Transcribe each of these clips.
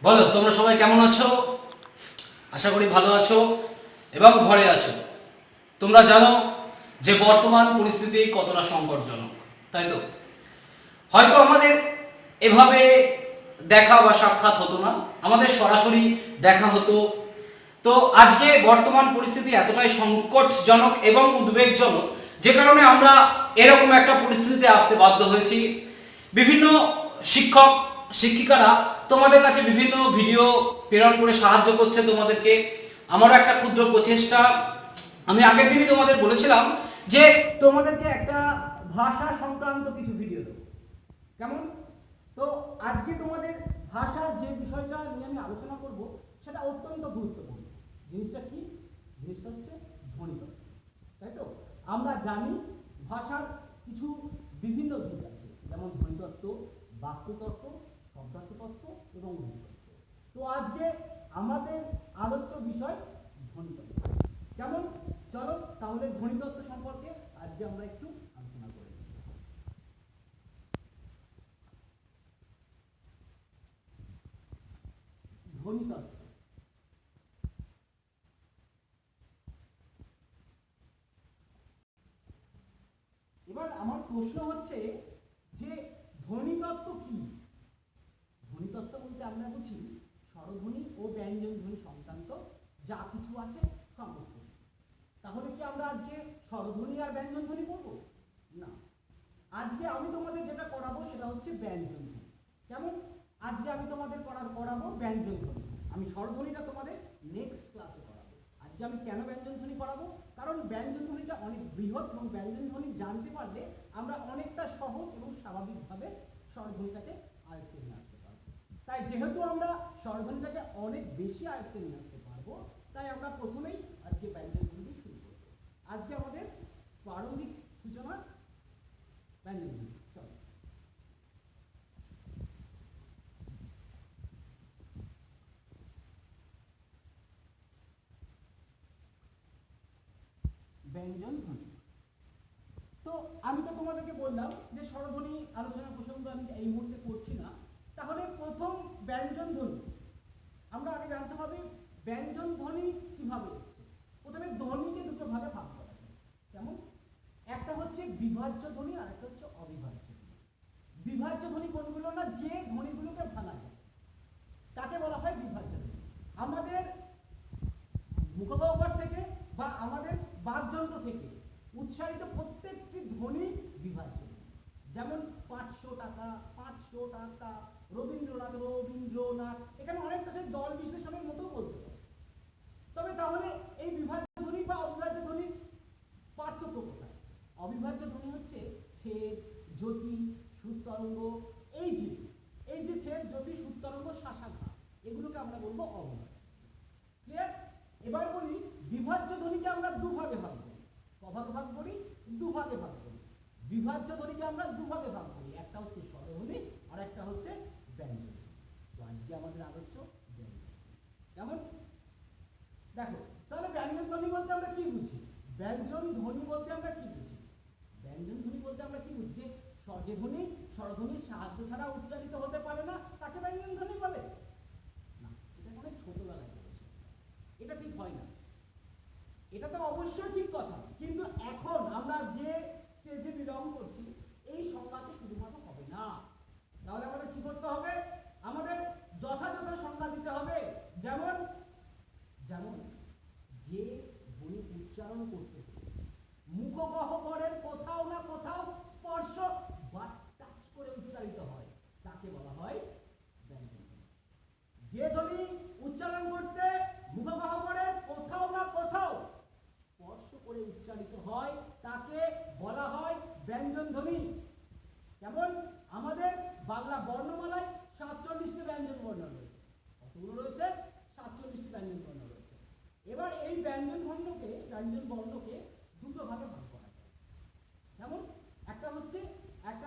বলো তোমরা সবাই কেমন আছো? আশা করি ভালো আছো এবং ঘরে আছো। তোমরা জানো যে বর্তমান পরিস্থিতি কতটা সংকটজনক, তাই তো? হয়তো আমাদের এভাবে দেখা বা সাক্ষাৎ হতো না, আমাদের সরাসরি দেখা হতো। তো আজকে বর্তমান পরিস্থিতি এতটাই সংকটজনক এবং উদ্বেগজনক যে কারণে আমরা এরকম একটা পরিস্থিতিতে আসতে বাধ্য হয়েছি। বিভিন্ন শিক্ষক শিক্ষিকারা তোমাদের কাছে বিভিন্ন ভিডিও প্রেরণ করে সাহায্য করছে তোমাদেরকে। আমারও একটা ক্ষুদ্র প্রচেষ্টা। আমি আগের দিনই তোমাদের বলেছিলাম যে তোমাদেরকে একটা ভাষা সংক্রান্ত কিছু ভিডিও দেবো, কেমন? তো আজকে তোমাদের ভাষার যে বিষয়টা নিয়ে আমি আলোচনা করব সেটা অত্যন্ত গুরুত্বপূর্ণ। জিনিসটা কি? জিনিসটা হচ্ছে ধ্বনিতত্ত্ব, তাই তো? আমরা জানি ভাষার কিছু বিভিন্ন দিক আছে, যেমন ধ্বনিতত্ত্ব, বাক্যতত্ত্ব, শব্দার্থতত্ত্ব এবং রূপতত্ত্ব। তো আজকে আমাদের আলোচ্য বিষয় ধ্বনিতত্ত্ব, কেমন? চলো তাহলে ধ্বনিতত্ত্ব সম্পর্কে আজকে আমরা একটু আলোচনা করি। ধ্বনিতত্ত্ব। এবার আমার প্রশ্ন হচ্ছে যে ধ্বনিতত্ত্ব কি? ধ্বনিতত্ত্ব বলতে আমরা বুঝি স্বরধ্বনি ও ব্যঞ্জন ধ্বনি সংক্রান্ত যা কিছু আছে সমস্ত। তাহলে কি আমরা আজকে স্বরধ্বনি আর ব্যঞ্জন ধ্বনি পড়বো? না, আজকে আমি তোমাদের যেটা করাবো সেটা হচ্ছে ব্যঞ্জন ধ্বনি। কেমন? আজকে আমি তোমাদের করাবো ব্যঞ্জন ধ্বনি। আমি স্বরধ্বনিটা তোমাদের নেক্সট ক্লাসে করাবো। আজকে আমি কেন ব্যঞ্জন ধ্বনি করাবো? কারণ ব্যঞ্জন ধ্বনিটা অনেক বৃহৎ এবং ব্যঞ্জন ধ্বনি জানতে পারলে আমরা অনেকটা সহজ এবং স্বাভাবিকভাবে স্বরধ্বনিটাকে আয়ত্তে নিয়ে আসতে পারবো। তাই যেহেতু আমরা স্বরধ্বনিটাকে অনেক বেশি আয়ত্তে নিয়ে আসতে পারবো, তাই আমরা প্রথমেই আজকে ব্যঞ্জন ধ্বনি শুরু করবো। আজকে আমাদের প্রারম্ভিক সূচনা ব্যঞ্জন ধ্বনি। চলো। ব্যঞ্জন ধ্বনি। তো আমি তো তোমাদেরকে বললাম যে স্বরধ্বনি আলোচনা প্রসঙ্গ আমি এই মুহূর্তে করছি না। তাহলে প্রথম ব্যঞ্জন ধ্বনি আমরা আগে জানতে হবে ব্যঞ্জন ধ্বনি কিভাবে এসেছে। প্রথমে ধ্বনিকে দুটো ভাগে ভাগ করা যায়, কেমন? একটা হচ্ছে বিভাজ্য ধ্বনি আর একটা হচ্ছে অবিভাজ্য ধ্বনি। বিভাজ্য ধ্বনি কোনগুলো? না, যে ধ্বনিগুলোকে ভাঙা যায় তাকে বলা হয় বিভাজ্য ধ্বনি। আমাদের মুখগহ্বর থেকে বা আমাদের বাকযন্ত্র থেকে উচ্চারিত প্রত্যেকটি ধ্বনি বিভাজ্য। যেমন 500 টাকা, 500 টাকা, রবীন্দ্রনাথ, রবীন্দ্রনাথ, এখানে অনেকটা সেই দল বিশ্লেষণের মতো বলতে পারে। তবে তাহলে এই বিভাজ্য ধ্বনি বা অবিভাজ্য ধ্বনির পার্থক্য কোথায়? অবিভাজ্য ধ্বনি হচ্ছে ছেদ, জ্যোতি, সুরতরঙ্গ। এই যে ছেদ, জ্যোতি, সুরতরঙ্গ, শাসাঘা, এগুলোকে আমরা বলবো অবিভাজ্য। ক্লিয়ার? এবার বলি বিভাজ্য ধ্বনিকে আমরা দুভাগে ভাগ করি। কভাগে ভাগ করি? দুভাগে ভাগ করি। বিভাজ্য ধ্বনিকে আমরা দুভাগে ভাগ করি, একটা হচ্ছে স্বরধ্বনি আর একটা হচ্ছে ব্যঞ্জন। তো আজকে আমাদের আলোচ্য ব্যঞ্জন। কেমন? দেখো তাহলে ব্যঞ্জন ধ্বনি বলতে আমরা কি বুঝি? ব্যঞ্জন ধ্বনি বলতে আমরা কি বুঝি? ব্যঞ্জন ধ্বনি বলতে আমরা কি বুঝি? যে ধ্বনি স্বরধ্বনির সাহায্য ছাড়া উচ্চারিত হতে পারে না তাকে ব্যঞ্জন ধ্বনি বলে। না, এটা অনেক ছোটবেলায় বলেছে, এটা ঠিক হয় না। এটা তো অবশ্যই ঠিক কথা, কিন্তু এখন আমরা যে স্টেজে বিলং করছি এই সংজ্ঞাতে শুধুমাত্র হবে না। তাহলে আমাদের কি করতে হবে? আমাদের যথাযথ সংজ্ঞা দিতে হবে। যেমন যেমন যে ধ্বনি উচ্চারণ করতে মুখগহ্বরের কোথাও না কোথাও স্পর্শ বা টাচ করে উচ্চারিত হয় তাকে বলা হয় ব্যঞ্জন ধ্বনি। যে ধ্বনি উচ্চারণ করতে মুখগহ্বরের কোথাও না কোথাও স্পর্শ করে উচ্চারিত হয় তাকে বলা হয় ব্যঞ্জন ধ্বনি। যেমন আমাদের বাংলা বর্ণমালায় 47টি ব্যঞ্জন বর্ণ রয়েছে। কতগুলো রয়েছে? 47টি ব্যঞ্জন বর্ণ রয়েছে। এবার এই ব্যঞ্জন বর্ণকে দুটো ভাগে ভাগ করা যায়। যেমন একটা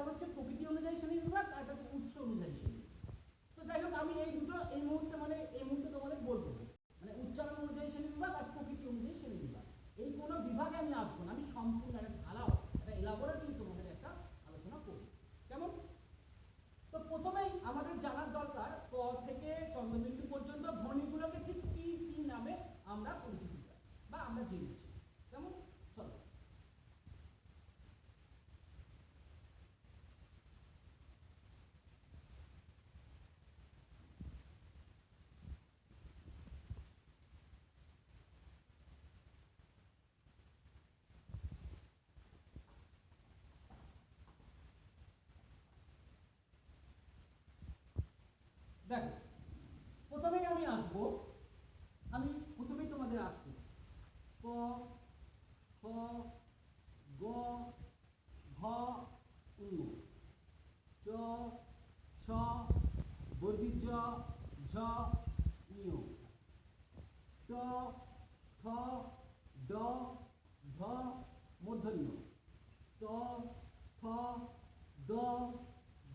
হচ্ছে প্রকৃতি অনুযায়ী শ্রেণী বিভাগ আর একটা হচ্ছে উৎস অনুযায়ী শ্রেণী বিভাগ। তো যাই হোক, আমি এই দুটো এই মুহূর্তে তোমাদের বলবো, মানে উচ্চারণ অনুযায়ী শ্রেণী বিভাগ আর প্রকৃতি অনুযায়ী শ্রেণী বিভাগ। এই কোনো বিভাগে আমি আসবো না, আমি সম্পূর্ণ একটা ঢালাও একটা এলাবোরেটলি তোমাদের একটা আলোচনা করব। কেমন? তো প্রথমেই আমাদের জানার দরকার ক থেকে চন্দ্রবিন্দু আমরা জেনেছি। কেমন? চলো দেখো, প্রথমেই আমি আসবো, আমি প্রথমেই তোমাদের আসবো ক, খ, গ, ঘ, উ, চ, ছ, বর্গীয় জ, ঝ, ঞ, ট, ঠ, ড, ঢ, মূর্ধন্য, ট, ঠ, ড,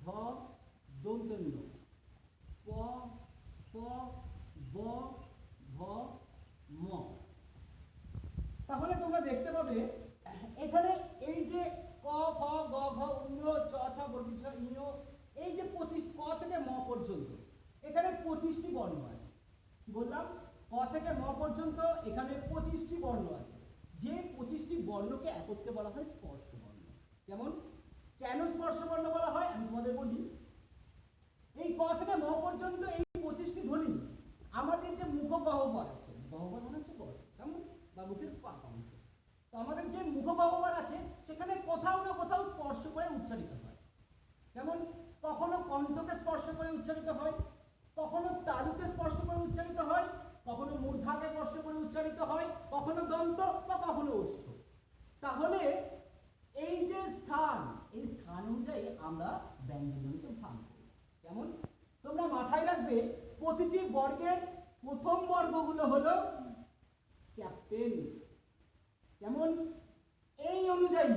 ঢ, দন্ত্যন্য, প, ফ, ব, ভ, ম। তাহলে তোমরা দেখতে পাবে এখানে এই যে ক, খ, গ, ঘ, ঙ, চ, ছ, বর্গীয় জ, ঞ, এই যে 25 ক থেকে ম পর্যন্ত এখানে 25টি বর্ণ আছে। কি বললাম? ক থেকে ম পর্যন্ত এখানে 25টি বর্ণ আছে। যে 25টি বর্ণকে একত্রে বলা হয় স্পর্শ বর্ণ। যেমন কেন স্পর্শ বর্ণ বলা হয় আমি তোমাদের বলি। এই ক থেকে ম পর্যন্ত এই 25টি ধ্বনি আমাদের যে মুখ গহ্বর আছে, গহ্বর মানে হচ্ছে গলা, কেমন, বা মুখের পাক অংশ, তো আমাদের যে মুখ গহ্বর আছে সেখানে কোথাও না কোথাও স্পর্শ করে উচ্চারিত হয়। যেমন কখনো কণ্ঠকে স্পর্শ করে উচ্চারিত হয়, কখনো তালুকে স্পর্শ করে উচ্চারিত হয়, কখনো মূর্ধাকে স্পর্শ করে উচ্চারিত হয়, কখনো দন্ত বা কখনো ওষ্ঠ। তাহলে এই যে স্থান, এই স্থান অনুযায়ী আমরা ব্যঞ্জনকে ভাগ করি। যেমন তোমরা মাথায় রাখবে প্রতিটি বর্গের প্রথম বর্গগুলো হলো ক্যাপ্টেন। যেমন এই অনুযায়ী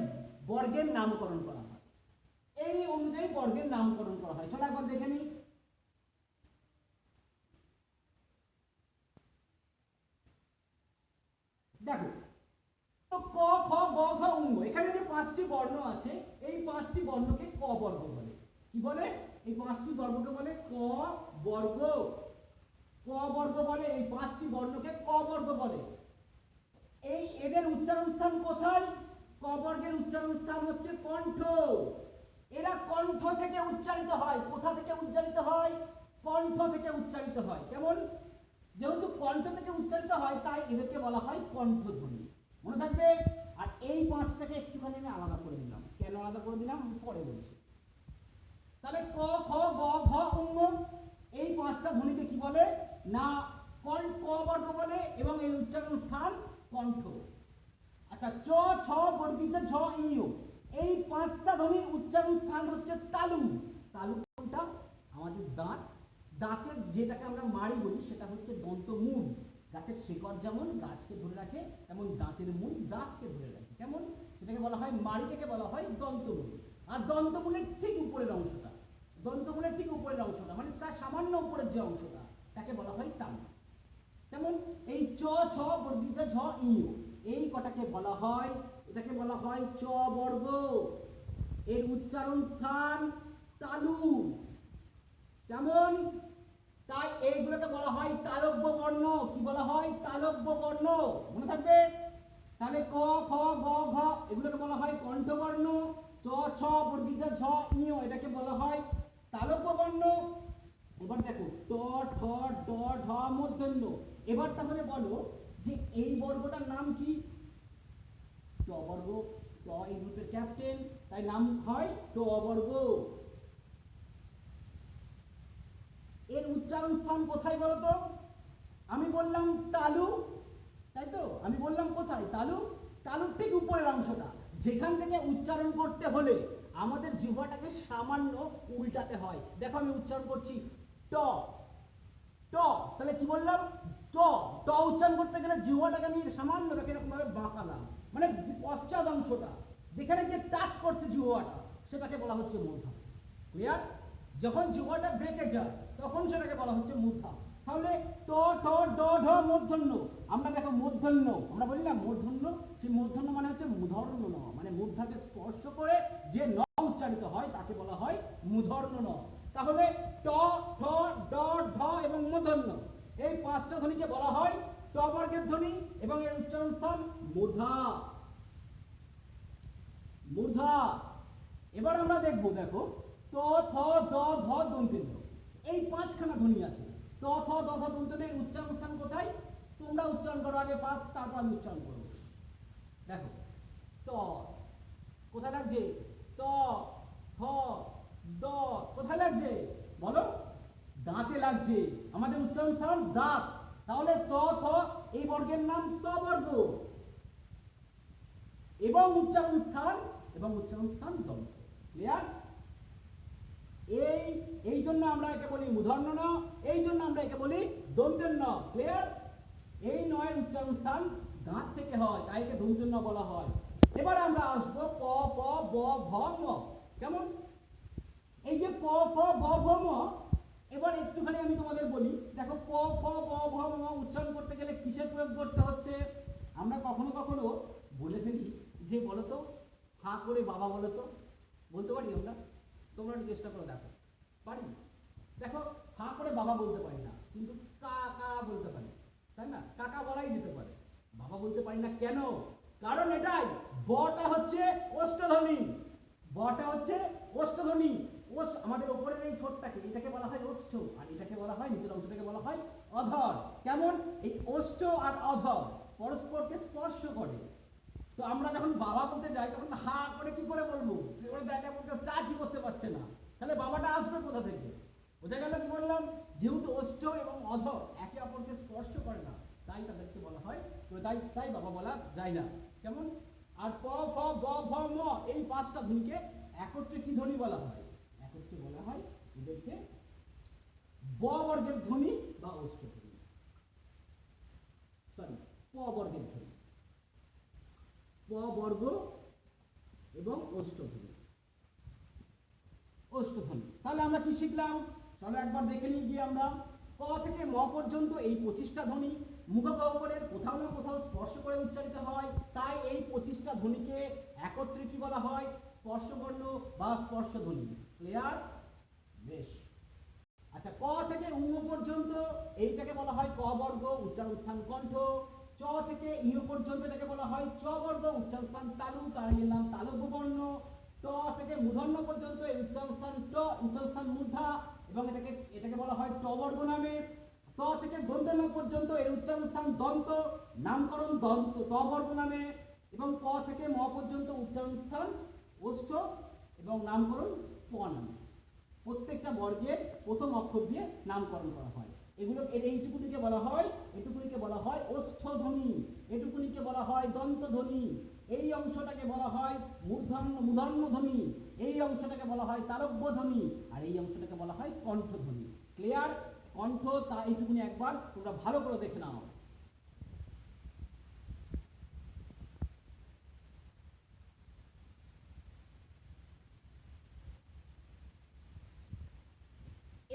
বর্গের নামকরণ করা হয়, এই অনুযায়ী বর্গের নামকরণ করা হয়। চলো একবার দেখে নিই। দেখো তো ক, খ, গ, ঘ, ঙ, এখানে যে 5টি বর্ণ আছে এই 5টি বর্ণকে ক বর্গ বলে। কি বলে? এই 5টি বর্গকে বলে ক বর্গ। ক বর্গ বলে, এই 5টি বর্ণকে ক বর্গ বলে। এই এদের উচ্চারণ স্থান কোথায়? ক বর্গের উচ্চারণ স্থান হচ্ছে কণ্ঠ। এরা কণ্ঠ থেকে উচ্চারিত হয়। কোথা থেকে উচ্চারিত হয়? কণ্ঠ থেকে উচ্চারিত হয়। কেমন? যেহেতু কণ্ঠ থেকে উচ্চারিত হয় তাই এদেরকে বলা হয় কণ্ঠধ্বনি। মনে থাকবে। আর এই 5টাকে একটুখানি আমি আলাদা করে দিলাম। কেন আলাদা করে দিলাম আমি পরে বলছি। তাহলে ক, খ, গ, ঘ, ঙ, এই 5টা ধ্বনিকে কি বলে না ক বর্গ বলে এবং এর উচ্চারণ স্থান কণ্ঠ। আচ্ছা, চ, ছ, বর্গীয় ঝ, ঞ, এই 5টা ধ্বনির উচ্চারণ স্থান হচ্ছে তালু। তালু কোনটা? আমাদের দাঁত। দাঁতের যেটাকে আমরা মাড়ি বলি সেটা হচ্ছে দন্তমূল। গাছের শিকড় যেমন গাছকে ধরে রাখে তেমন দাঁতের মূল দাঁতকে ধরে রাখে। কেমন? সেটাকে বলা হয় মাড়িটাকে বলা হয় দন্তমূল। আর দন্তমূলের ঠিক উপরের অংশটা, দন্তমূলের ঠিক উপরের অংশটা মানে তার সামান্য উপরের যে অংশটা তাকে বলা হয় তালু। যেমন এই চ, ছ, বর্গীয় ঝ, ঞ, এই কটাকে বলা হয়, এটাকে বলা হয় চ বর্গ। এর উচ্চারণ স্থান তালু। কেমন? তাই এইগুলোকে বলা হয় তালব্য বর্ণ। কি বলা হয়? তালব্য বর্ণ। মনে থাকবে। তাহলে ক, খ, গ, ঘ এগুলোকে বলা হয় কণ্ঠবর্ণ। চ, ছ, বর্গীয় ঝ, ঞ এটাকে বলা হয় তালব্য বর্ণ। এবার দেখো ট, ঠ, ড, ঢ মূর্ধন্য। এবার তাহলে বলো যে এই বর্গটার নাম কি? ট বর্গ। ট এই গ্রুপের ক্যাপ্টেন, তাই নাম হয় ট বর্গ। এর উচ্চারণ স্থান কোথায় বলতো? আমি বললাম তালু, তাই তো? আমি বললাম কোথায়? তালু। তালুর ঠিক উপরের অংশটা, যেখান থেকে উচ্চারণ করতে হলে আমাদের জিহ্বাটাকে সামান্য উল্টাতে হয়। দেখো আমি উচ্চারণ করছি ট, ট, তাহলে কি বললাম? ট। ট উচ্চারণ করতে গেলে জিহ্বাটাকে আমি সামান্য এরকম ভাবে বাঁকালাম, মানে পশ্চাৎ অংশটা যেখানে যে টাচ করছে জিহ্বাটা সেটাকে বলা হচ্ছে মূর্ধা। ক্লিয়ার? যখন জিহ্বাটা বেঁকে যায় তখন সেটাকে বলা হচ্ছে মূর্ধা। তাহলে ট, ঠ, ড, ঢ মূর্ধন্য। আমরা দেখো মূর্ধন্য, আমরা বলি না মূর্ধন্য, সেই মূর্ধন্য মানে হচ্ছে মূধর্ণ ন, মানে মূর্ধাকে স্পর্শ করে যে ন উচ্চারিত হয় তাকে বলা হয় মূধর্ণ ন। তাহলে ট, ঠ, ড, ঢ এবং মূর্ধন্য এই 5টা ধ্বনিকে বলা হয় ট বর্গের ধ্বনি এবং এর উচ্চারণ স্থান মূর্ধা, মূর্ধা। এবার আমরা দেখব, দেখো ত থ দ ধ দন্তের ধ্ব, এই পাঁচখানা ধ্বনি আছে। ত থ দ ধ দন্তের উচ্চারণ স্থান কোথায়? তোমরা উচ্চারণ করো আগে পাঁচ, তারপর আমি উচ্চারণ করবো। দেখো ত কোথায় লাগছে? ত থ দ কোথায় লাগছে বলো? দাঁতে লাগছে। আমাদের উচ্চারণ স্থান দাঁত। তাহলে ত থ এই বর্গের নাম ত বর্গ, এবং উচ্চারণ স্থান দন্ত। ক্লিয়ার? এই জন্য আমরা একে বলি মূর্ধন্য ন, এই জন্য আমরা একে বলি দন্তের ন। ক্লিয়ার? এই নয়ের উচ্চারণ স্থান দাঁত থেকে হয়, তাই একে দন্তের ন বলা হয়। এবার আমরা আসবো প প ব ভ ম। কেমন? এই যে প প ব ভ ম, এবার একটুখানি আমি তোমাদের বলি, দেখো প প ব ভ ম উচ্চারণ করতে গেলে কিসের প্রয়োগ করতে হচ্ছে? আমরা কখনো কখনো বলে ফেলি যে বলতো হা করে বাবা বলতো, বলতে পারি আমরা? তোমরা একটু চেষ্টা করে দেখো, পারি? দেখো হা করে বাবা বলতে পারি না, কিন্তু কাকা বলতে পারি, তাই না? কাকা বলাই যেতে পারে, বাবা বলতে পারি না। কেন? কারণ এটাই, বটা হচ্ছে অষ্টধ্বনি, বটা হচ্ছে অষ্টধ্বনি। ওষ আমাদের উপরের এই ঠোঁটটাকে, এটাকে বলা হয় ওষ্ঠ, আর এটাকে বলা হয়, নিচের অংশটাকে বলা হয় অধর। কেমন? এই ওষ্ঠ আর অধর পরস্পরকে স্পর্শ করে। তো আমরা যখন বাবা বলতে যাই তখন হা করে কি করে বলবো? ওরা দেখা বলতে স্টার্টই করতে পারছে না, তাহলে বাবাটা আসবে কোথা থেকে? বোঝা গেল কি বললাম? যেহেতু ওষ্ঠ এবং অধর একে অপরকে স্পর্শ করে না, তাই তাদেরকে বলা হয়, তাই বাবা বলা যায় না। কেমন? আর প ফ ব ভ ম এই পাঁচটা ধ্বনিকে একত্রে কি ধ্বনি বলা হয়? একত্রে বলা হয় এদেরকে ব বর্গের ধ্বনি বা ওষ্ঠ ধ্বনি, সরি প বর্গের ধ্বনি, প বর্গ এবং অষ্টধ্বনি, অষ্টধ্বনি। তাহলে আমরা কি শিখলাম? চলো একবার দেখে নিই গিয়ে আমরা। ক থেকে ম পর্যন্ত এই 25টা ধ্বনি মুখগহ্বরের কোথাও না কোথাও স্পর্শ করে উচ্চারিত হয়, তাই এই 25টা ধ্বনিকে একত্রে কি বলা হয়? স্পর্শবর্ণ বা স্পর্শধ্বনি। ক্লিয়ার? বেশ। আচ্ছা, ক থেকে উ পর্যন্ত এইটাকে বলা হয় ক বর্গ, উচ্চারণ স্থান কণ্ঠ। চ থেকে ই পর্যন্ত এটাকে বলা হয় চ বর্গ, উচ্চারণ স্থান তালু, তার এর নাম তালব্য বর্ণ। ট থেকে মূর্ধন্য পর্যন্ত এর উচ্চারণ স্থান ট, উচ্চারণ স্থান মূর্ধা, এবং এটাকে বলা হয় ট বর্গ নামে। ত থেকে দন্তন্য পর্যন্ত এর উচ্চারণ স্থান দন্ত, নামকরণ দন্ত ত বর্গ নামে। এবং ক থেকে ম পর্যন্ত উচ্চারণ স্থান ওষ্ঠ এবং নামকরণ প নামে। প্রত্যেকটা বর্গের প্রথম অক্ষর দিয়ে নামকরণ করা হয়। এইটুকুনিকে বলা হয়, এটুকুনিকে বলা হয় ওষ্ঠধ্বনি, এটুকুনিকে বলা হয় দন্তধ্বনি, এই অংশটাকে বলা হয় মূর্ধন্য ধ্বনি, এই অংশটাকে বলা হয় তালব্য ধ্বনি, আর এই অংশটাকে বলা হয় কণ্ঠধ্বনি। ক্লিয়ার? কণ্ঠ তা এইটুকুনি একবার তোমরা ভালো করে দেখে নাও।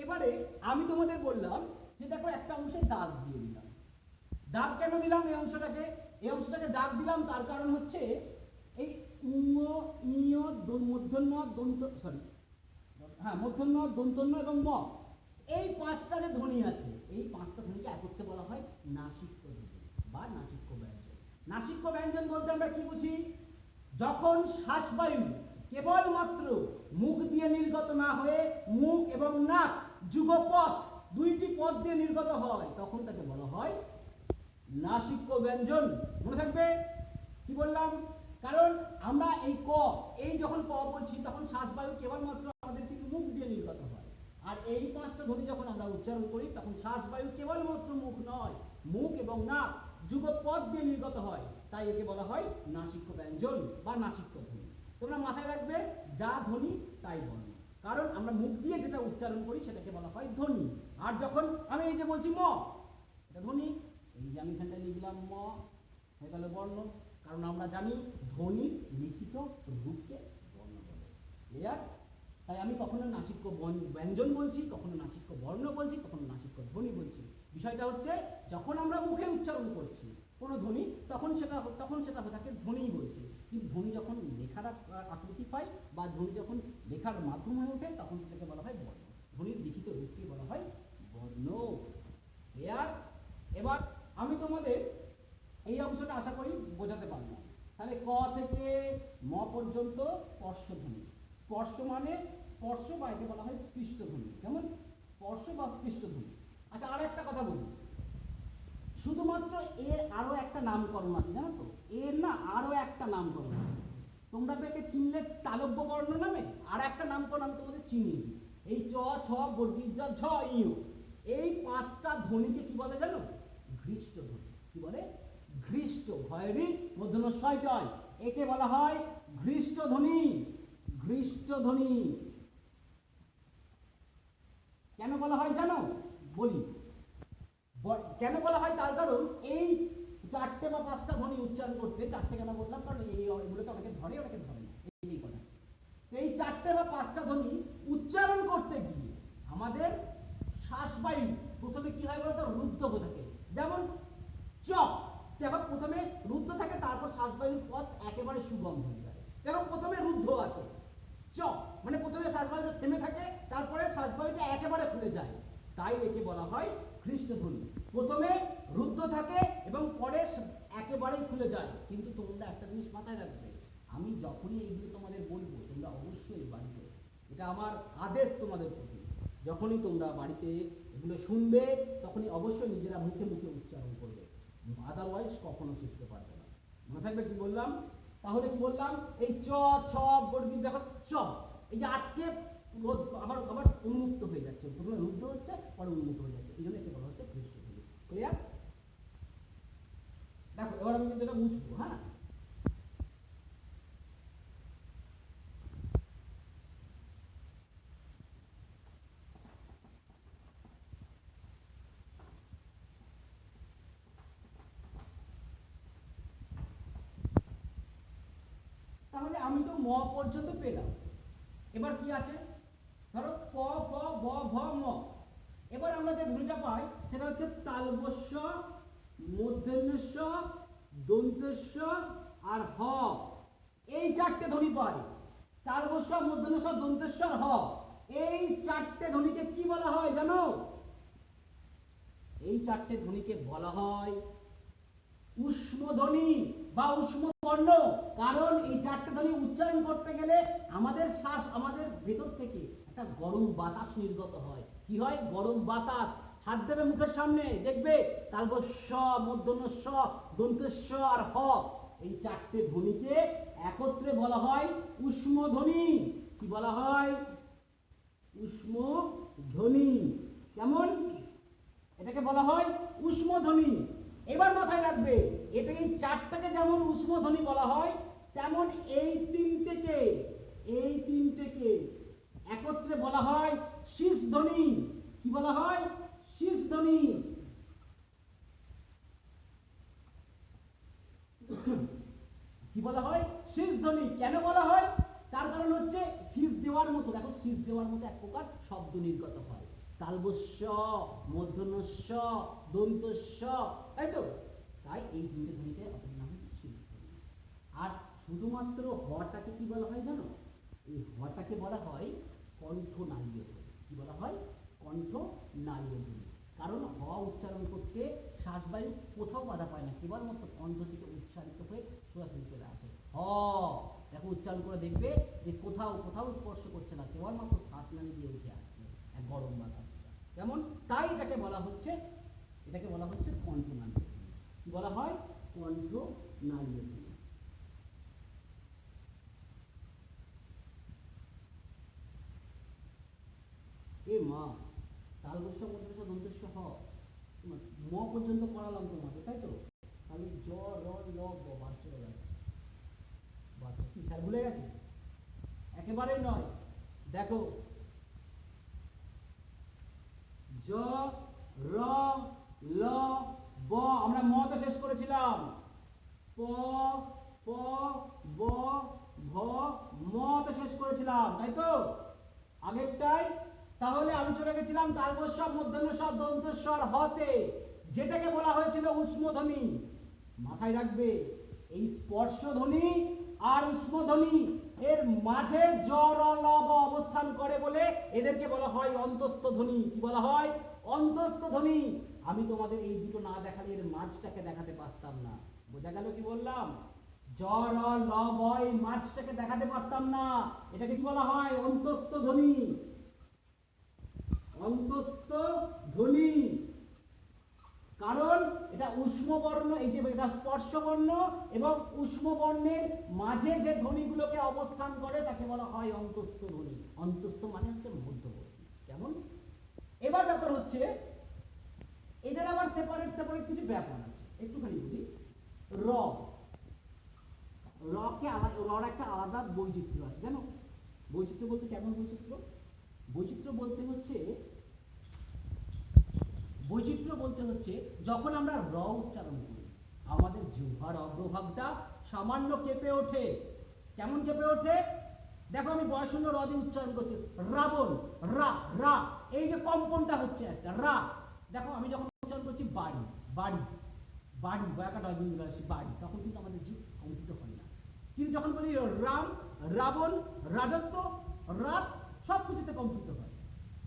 এবারে আমি তোমাদের বললাম যে দেখো একটা অংশে দাগ দিয়ে দিলাম। দাগ কেন দিলাম? এই অংশটাকে দাগ দিলাম তার কারণ হচ্ছে এই মূর্ধন্য দন্তন্য এবং ম, এই পাঁচটা যে ধ্বনি আছে, এই পাঁচটা ধ্বনিকে একত্রে বলা হয় নাসিক্য ধ্বনি বা নাসিক্য ব্যঞ্জন। নাসিক্য ব্যঞ্জন বলতে আমরা কি বুঝি? যখন শ্বাসবায়ু কেবলমাত্র মুখ দিয়ে নির্গত না হয়ে মুখ এবং নাক যুগপথ, দুইটি পথ দিয়ে নির্গত হয়, তখন তাকে বলা হয় নাসিক্য ব্যঞ্জন। মনে থাকবে কি বললাম? কারণ আমরা এই যখন ক বলছি তখন শ্বাসবায়ু কেবলমাত্র আমাদের কিন্তু মুখ দিয়ে নির্গত হয়, আর এই পাঁচটা ধ্বনি যখন আমরা উচ্চারণ করি তখন শ্বাসবায়ু কেবলমাত্র মুখ নয়, মুখ এবং নাক যুগপথ দিয়ে নির্গত হয়, তাই একে বলা হয় নাসিক্য ব্যঞ্জন বা নাসিক্য ধ্বনি। তোমরা মাথায় রাখবে, যা ধ্বনি তাই বর্ণ, কারণ আমরা মুখ দিয়ে যেটা উচ্চারণ করি সেটাকে বলা হয় ধ্বনি। আর যখন আমি এই যে বলছি ম, এটা ধ্বনি, এই যে আমি এখানটা লিখলাম ম, হয়ে গেল বর্ণ, কারণ আমরা জানি ধ্বনির লিখিত রূপকে বর্ণ বলে। ক্লিয়ার? তাই আমি কখনো নাসিক্য ব্যঞ্জন বলছি, কখনো নাসিক্য বর্ণ বলছি, কখনো নাসিক্য ধ্বনি বলছি। বিষয়টা হচ্ছে যখন আমরা মুখে উচ্চারণ করছি কোনো ধ্বনি, তখন সেটা তাকে ধ্বনিই বলছি, কিন্তু ধ্বনি যখন লেখার আকৃতি পায় বা ধ্বনি যখন লেখার মাধ্যম হয়ে ওঠে তখন সেটাকে বলা হয় বর্ণ। ধ্বনির লিখিত রূপকে বলা হয় বর্ণ। ক্লিয়ার? এবার আমি তোমাদের, দেখো ক থেকে ম পর্যন্ত এই 25টা ধ্বনি মুখগহ্বরের কোথাও না কোথাও স্পর্শ করে উচ্চারিত হয়, তাই এই 25টা ধ্বনিকে একত্রে বলা হয় নাসিক্য ব্যঞ্জন বা নাসিক্য ব্যঞ্জন। এই অংশটা আশা করি বোঝাতে পারলাম। তাহলে ক থেকে ম পর্যন্ত স্পর্শধ্বনি। স্পর্শ মানে স্পর্শ বা একে বলা হয় স্পৃষ্টধ্বনি। কেমন? স্পর্শ বা স্পৃষ্টধ্বনি। আচ্ছা, আর একটা কথা বলি, শুধুমাত্র এর আরো একটা নামকরণ আছে, জানো তো? এর না আরো একটা নামকরণ আছে। তোমরা তো একে চিনলে তালব্য বর্ণ নামে, আর একটা নামকরণ আমি তোমাদের চিনি। এই চ, ছ, বর্গীয় জ, ঝ, ইউ, এই পাঁচটা ধ্বনিকে কি বলে জানো? ঘৃষ্ট ধ্বনি। কি বলে? ঘৃষ্ট। ভয়েরই মূর্ধন্য ষয় জয়, একে বলা হয় ঘৃষ্ট ধ্বনি। ঘৃষ্ট ধ্বনি কেন বলা হয় জানো? বলি। কেন বলা হয় তার কারণ এই চারটে বা পাঁচটা ধ্বনি উচ্চারণ করতে, চারটে কেন বললাম কারণ এগুলোকে অনেকে ধরে অনেকে ধরে না, এই কথা। তো এই চারটে বা পাঁচটা ধ্বনি উচ্চারণ করতে গিয়ে আমাদের শ্বাসবায়ু প্রথমে কি হয় বলতো? রুদ্ধ হয়ে থাকে। যেমন চ, দেখো প্রথমে রুদ্ধ থাকে, তারপর শ্বাসবায়ুর পথ একেবারে সুগম হয়ে যায়। দেখো প্রথমে রুদ্ধ আছে, চ মানে প্রথমে শ্বাসবায়ুটা থেমে থাকে, তারপরে শ্বাসবায়ুটা একেবারে খুলে যায়, তাই একে বলা হয় ঘৃষ্ট ধ্বনি। প্রথমে রুদ্ধ থাকে এবং পরে একেবারেই খুলে যায়। কিন্তু তোমরা একটা জিনিস মাথায় রাখবে, আমি যখনই এইগুলো তোমাদের বলবো, তোমরা অবশ্যই বাড়িতে, এটা আমার আদেশ তোমাদের প্রতি, যখনই তোমরা বাড়িতে এগুলো শুনবে তখনই অবশ্যই নিজেরা মুখে মুখে উচ্চারণ করবে, আদারওয়াইজ কখনো শিখতে পারবে না। মনে থাকবে কি বললাম? তাহলে কি বললাম? এই চ, ছ, বর্গী, দেখো চ, এই যে আটকে আবার আবার উন্মুক্ত হয়ে যাচ্ছে, প্রথমে রুদ্ধ হচ্ছে পরে উন্মুক্ত হয়ে যাচ্ছে, এই জন্য একে বলা হচ্ছে ঘৃষ্ট ধ্বনি। ক্লিয়ার? দেখো এবার আমি কিন্তু এটা মুছবো। হ্যাঁ, তাহলে আমি তো ম পর্যন্ত পেলাম। এবার কি আছে? ধরো প, ফ, ব, ভ, ম। এবার আমরা যে ধ্বনিটা পাই সেটা হচ্ছে তালবস্য, মূর্ধন্য ষ, দন্তেশ্ব আর হ। এই চারটে ধ্বনি পাই, তালবস্য, মূর্ধন্য ষ, দন্তেশ্ব আর হ। এই চারটে ধ্বনিকে কি বলা হয় জানো? এই চারটে ধ্বনিকে বলা হয় ঊষ্মধ্বনি বা ঊষ্ম বর্ণ। কারণ এই চারটে ধ্বনি উচ্চারণ করতে গেলে আমাদের শ্বাস, আমাদের ভেতর থেকে একটা গরম বাতাস নির্গত হয়। কি হয়? গরম বাতাস। হাত দেবে মুখের সামনে, দেখবে তালবস্য, মূর্ধন্য ষ, দন্তেশ্ব আর হ, এই চারটে ধ্বনিকে একত্রে বলা হয় ঊষ্মধ্বনি। কি বলা হয়? ঊষ্মধ্বনি। কেমন? এটাকে বলা হয় ঊষ্মধ্বনি। এবার মাথায় রাখবে, এটা এই চারটাকে যেমন ঊষ্মধ্বনি বলা হয়, তেমন এই তিনটেকে একত্রে বলা হয় শীষধ্বনি। কি বলা হয়? শীষধ্বনি। কি বলা হয়? শীষধ্বনি। কেন বলা হয়? তার কারণ হচ্ছে শীষ দেওয়ার মতো, দেখো শীষ দেওয়ার মতো এক প্রকার শব্দ নির্গত হয়। তালবস্য, মূর্ধন্য ষ, দন্তস্ব, তাই তো? তাই এই তিনটে ধ্বনিতে অপর নাম হচ্ছে শীষধ্বনি। আর শুধুমাত্র হটাকে কি বলা হয় জানো? এই হটাকে বলা হয় কণ্ঠনালীয় ধ্বনি। কি বলা হয়? কণ্ঠনালীয় ধ্বনি। কারণ হ উচ্চারণ করতে শ্বাসবায়ু কোথাও বাধা পায় না, কেবলমাত্র কণ্ঠ থেকে উচ্চারিত হয়ে সরাসরি চলে আসে। হ, দেখো উচ্চারণ করে দেখবে যে কোথাও কোথাও স্পর্শ করছে না, কেবলমাত্র শ্বাসনালী দিয়ে উঠে আসছে এক গরম বাতাস। যেমন তাই এটাকে বলা হচ্ছে কণ্ঠনালীয় ধ্বনি। কি বলা হয়? কণ্ঠনালীয় ধ্বনি। এ মা, তালবস্য, মূর্ধন্য ষ, দন্তেশ্ব, হ, ম পর্যন্ত পড়ালাম তোমাকে, তাই তো? তাহলে জ, র, ল, ব, বাদ চলে গেল। কি স্যার ভুলে গেছে? একেবারেই নয়। দেখো জ, র, ল, ব, আমরা ম তে শেষ করেছিলাম। প, প, ব, ভ, ম তে শেষ করেছিলাম, তাই তো? আগেরটাই। তাহলে আমি চলে গেছিলাম তালবস্য, মূর্ধন্য ষ, দন্তেশ্ব আর হতে, যেটাকে বলা হয়েছিল ঊষ্মধ্বনি। মাথায় রাখবে, এই স্পর্শধ্বনি আর ঊষ্মধ্বনি এর মাঝে জ, র, ল, ব অবস্থান করে বলে এদেরকে বলা হয় অন্তস্থ ধ্বনি। কি বলা হয়? অন্তস্থ ধ্বনি। আমি তোমাদের এই দুটো না দেখালে এর মাঝটাকে দেখাতে পারতাম না। বোঝা গেল কি বললাম? জ র ল ব এই মাঝটাকে দেখাতে পারতাম না, এটাকে কি বলা হয়? অন্তস্থ ধ্বনি। অন্তস্থ ধ্বনি, কারণ এটা উষ্ম বর্ণ, এই যে এটা স্পর্শ বর্ণ এবং উষ্ম বর্ণের মাঝে যে ধ্বনিগুলোকে অবস্থান করে তাকে বলা হয় অন্তস্থ ধ্বনি। অন্তস্থ মানে হচ্ছে মধ্যবর্তী। কেমন? এবার ব্যাপার হচ্ছে এদের আবার সেপারেট সেপারেট কিছু ব্যাপার আছে, একটুখানি বলি। র, রকে আবার রর একটা আলাদা বৈচিত্র্য আছে, জানো? বৈচিত্র্য বলতে কেমন বৈচিত্র্য? বৈচিত্র্য বলতে হচ্ছে যখন আমরা র উচ্চারণ করি আমাদের জিহ্বার অগ্রভাগটা সামান্য কেঁপে ওঠে। কেমন কেঁপে ওঠে? দেখো আমি বয়শূন্য র দিয়ে উচ্চারণ করছি, রাবণ, রা রা, এই যে কম্পনটা হচ্ছে একটা রা। দেখো আমি যখন উচ্চারণ করছি বাড়ি বাড়ি বাড়ি, বয়াকাটা বাড়ি, তখন কিন্তু আমাদের জিভ কম্পিত হয় না। কিন্তু যখন বলি রাম, রাবণ, রাজত্ব, রাত, সব কিছুতে কম্পিত হয়।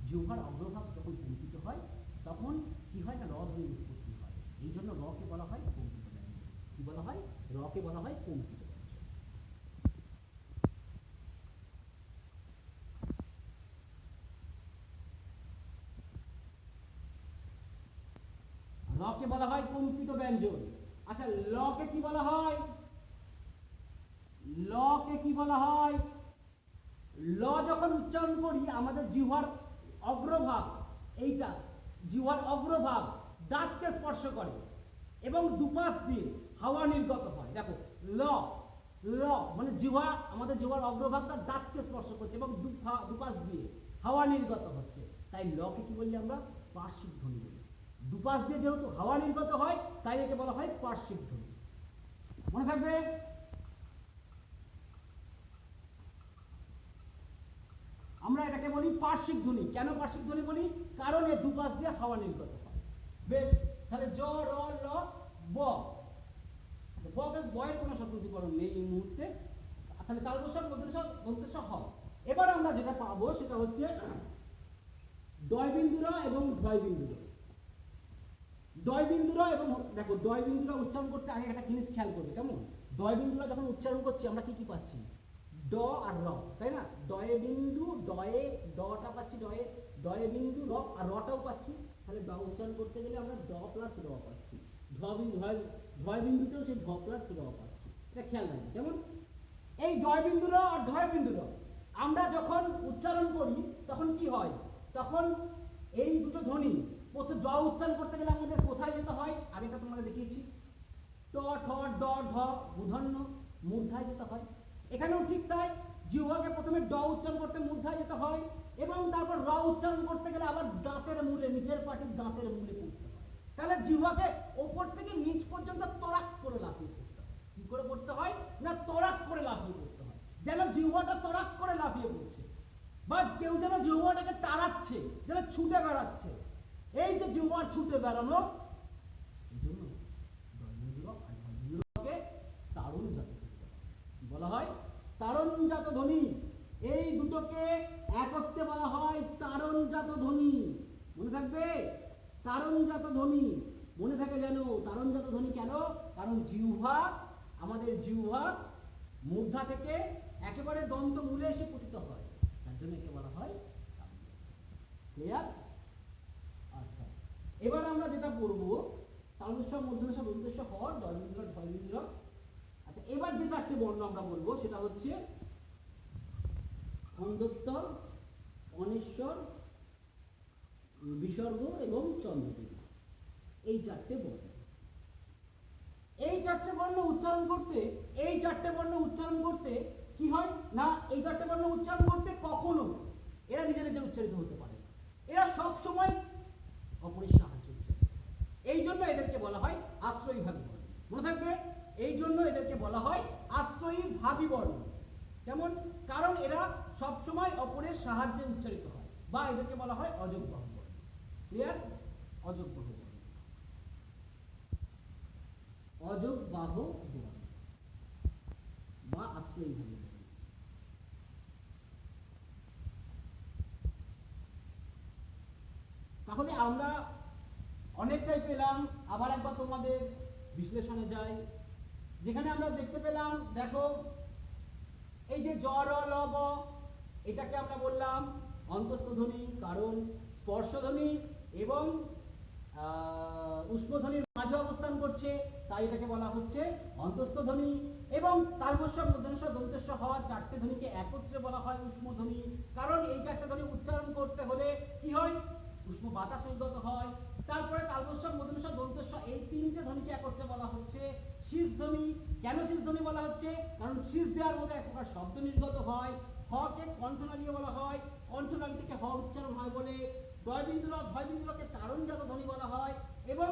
জিহ্বার অগ্রভাগ যখন কম্পিত হয় তখন কি হয় না, র ধ্বনির উৎপত্তি হয়। এই জন্য রকে বলা হয় কম্পিত ব্যঞ্জন। কি বলা হয়? রকে বলা হয় কম্পিত ব্যঞ্জন। রকে বলা হয় কম্পিত ব্যঞ্জন। আচ্ছা, লকে কি বলা হয়? লকে কি বলা হয়? ল যখন উচ্চারণ করি আমাদের জিহ্বার অগ্রভাগ, এইটা জিহ্বার অগ্রভাগ দাঁতকে স্পর্শ করে এবং দুপাশ দিয়ে হাওয়া নির্গত হয়। দেখো ল, ল মানে জিহ্বা, আমাদের জিহ্বার অগ্রভাগটা দাঁতকে স্পর্শ করছে এবং দুপাশ দিয়ে হাওয়া নির্গত হচ্ছে। তাই লকে কি বললি আমরা? পার্শ্বিক ধ্বনি বলি। দুপাশ দিয়ে যেহেতু হাওয়া নির্গত হয় তাই একে বলা হয় পার্শ্বিক ধ্বনি। মনে থাকবে? আমরা এটাকে বলি পার্শ্বিক ধ্বনি। কেন পার্শ্বিক ধ্বনি বলি? কারণ এর দুপাশ দিয়ে হাওয়া নির্গত হয়। বেশ, তাহলে জ র ল ব, বয়ের কোনো শব্দীকরণ নেই এই মুহূর্তে, তাহলে তালবস্য মধ্যস্ব হ। এবার আমরা যেটা পাবো সেটা হচ্ছে ডয় বিন্দুরা এবং ঢয় বিন্দুরা। ডয় বিন্দুরা এবং দেখো ডয় বিন্দুরা উচ্চারণ করতে আগে একটা জিনিস খেয়াল করবে, কেমন? ডয় বিন্দুরা যখন উচ্চারণ করছি আমরা কি কি পাচ্ছি? ড আর র, তাই না? ডয়ে বিন্দু, ডয়ে ডটা পাচ্ছি, ডয়ে ডয়ে বিন্দু র, আর রটাও পাচ্ছি। তাহলে ড উচ্চারণ করতে গেলে আমরা ড প্লাস র পাচ্ছি। ঢয় বিন্দুতেও সেই ঢ প্লাস র পাচ্ছি। এটা খেয়াল রাখবে। যেমন এই ডয় বিন্দু র আর ঢয় বিন্দু র আমরা যখন উচ্চারণ করি তখন কি হয়? তখন এই দুটো ধ্বনি প্রথম ড উচ্চারণ করতে গেলে আমাদের কোথায় যেতে হয়? আগেটা তোমাকে দেখিয়েছি, ট ঠ ড ঢ মূর্ধন্য মূর্ধায় যেতে হয়। এখানেও ঠিক তাই, জিহ্বাকে প্রথমে ড উচ্চারণ করতে মূর্ধায় যেতে হয় এবং তারপর র উচ্চারণ করতে গেলে আবার দাঁতের মূলে, নিচের পাটির দাঁতের মূলে পড়তে হয়। তাহলে জিহ্বাকে ওপর থেকে নিচ পর্যন্ত তরাক করে লাফিয়ে পড়তে হয়। কি করে পড়তে হয়? না তরাক করে লাফিয়ে পড়তে হয়, যেন জিহ্বাটা তরাক করে লাফিয়ে পড়ছে, বা কেউ যেন জিহ্বাটাকে তাড়াচ্ছে, যেন ছুটে বেড়াচ্ছে। এই যে জিহ্বার ছুটে বেড়ানো, এই জন্য তারুণ্যজাত বলা হয়। তারুণ্যজাত ধ্বনি, এই দুটোকে একত্রে বলা হয় তারুণ্যজাত ধ্বনি। মনে থাকবে? তারুণ্যজাত ধ্বনি মনে থাকে যেন। তারুণ্যজাত ধ্বনি কেন? কারণ জিহ্বা, আমাদের জিহ্বা মূর্ধা থেকে একেবারে দন্ত মূলে এসে পতিত হয়, তার জন্য একে বলা হয়। ক্লিয়ার? আচ্ছা, এবার আমরা যেটা পড়বো তালবস্য মূর্ধন্য মূর্ধন্য হ, ডয় বিন্দু ঢয় বিন্দু। আচ্ছা, এবার যে চারটি বর্ণ আমরা বলবো সেটা হচ্ছে খণ্ডোত্তর, অনিশ্বর, বিসর্গ এবং চন্দ্রবিন্দু। এই চারটে বর্ণ, এই চারটে বর্ণ উচ্চারণ করতে, এই চারটে বর্ণ উচ্চারণ করতে কি হয় না, এই চারটে বর্ণ উচ্চারণ করতে কখনো এরা নিজে নিজে উচ্চারিত হতে পারে না, এরা সব সময় অপরের সাহায্য। এই জন্য এদেরকে বলা হয় আশ্রয়ী ভাবী বর্ণ। মনে থাকবে? এই জন্য এদেরকে বলা হয় আশ্রয়ী ভাবী বর্ণ। কেমন? কারণ এরা সব সময় অপরের সাহায্যে উচ্চারিত হয়, বা এদেরকে বলা হয় অযোগবাহু বর্ণ। ক্লিয়ার? অযোগবাহু বর্ণ, অযোগবাহু বর্ণ বা আশ্রয়ী ভাবী বর্ণ। তাহলে আমরা অনেকটাই পেলাম। আবার একবার তোমাদের বিশ্লেষণে যাই। যেখানে আমরা দেখতে পেলাম, দেখো এই যে জ র ল ব, এটাকে আমরা বললাম অন্তস্থ ধ্বনি, কারণ স্পর্শধ্বনি এবং উষ্মধ্বনির মাঝে অবস্থান করছে, তাই এটাকে বলা হচ্ছে অন্তস্থ ধ্বনি। এবং তালবস্য মূর্ধন্য দন্তেশ্ব হওয়া চারটে ধ্বনিকে একত্রে বলা হয় উষ্মধ্বনি, কারণ এই চারটে ধ্বনি উচ্চারণ করতে হলে কি হয়, উষ্ণ বাতাস নির্গত হয়। তারপরে তালবস্য মূর্ধন্য দন্তেশ্ব, এই তিনটে ধ্বনিকে একত্রে বলা হচ্ছে শীষ ধ্বনি। কেন শীষ ধ্বনি বলা হচ্ছে, কারণ শীষ দেওয়ার মধ্যে এক প্রকার শব্দ নির্গত হয়। হকে কণ্ঠনালীয় বলা হয়, কণ্ঠনালী থেকে হ উচ্চারণ হয় বলে। ভয়বিন্দুলকে তারণজাত ধ্বনি বলা হয়। এবং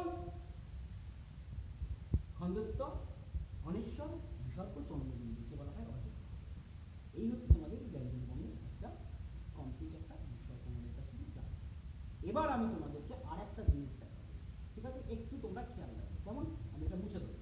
খণ্ডত্ব, অনিশ্বর, বিসর্গ, চন্দ্রবিন্দুকে বলা হয় অযুক্ত। এই হচ্ছে তোমাদের ব্যঞ্জনবর্ণের একটা কমপ্লিট একটা বিষয় তোমাদের কাছে জানো। এবার আমি তোমাদেরকে আর একটা জিনিস দেখাবো, ঠিক আছে? একটু তোমরা খেয়াল রাখবে, কেমন? আমি এটা মুছে দেবো।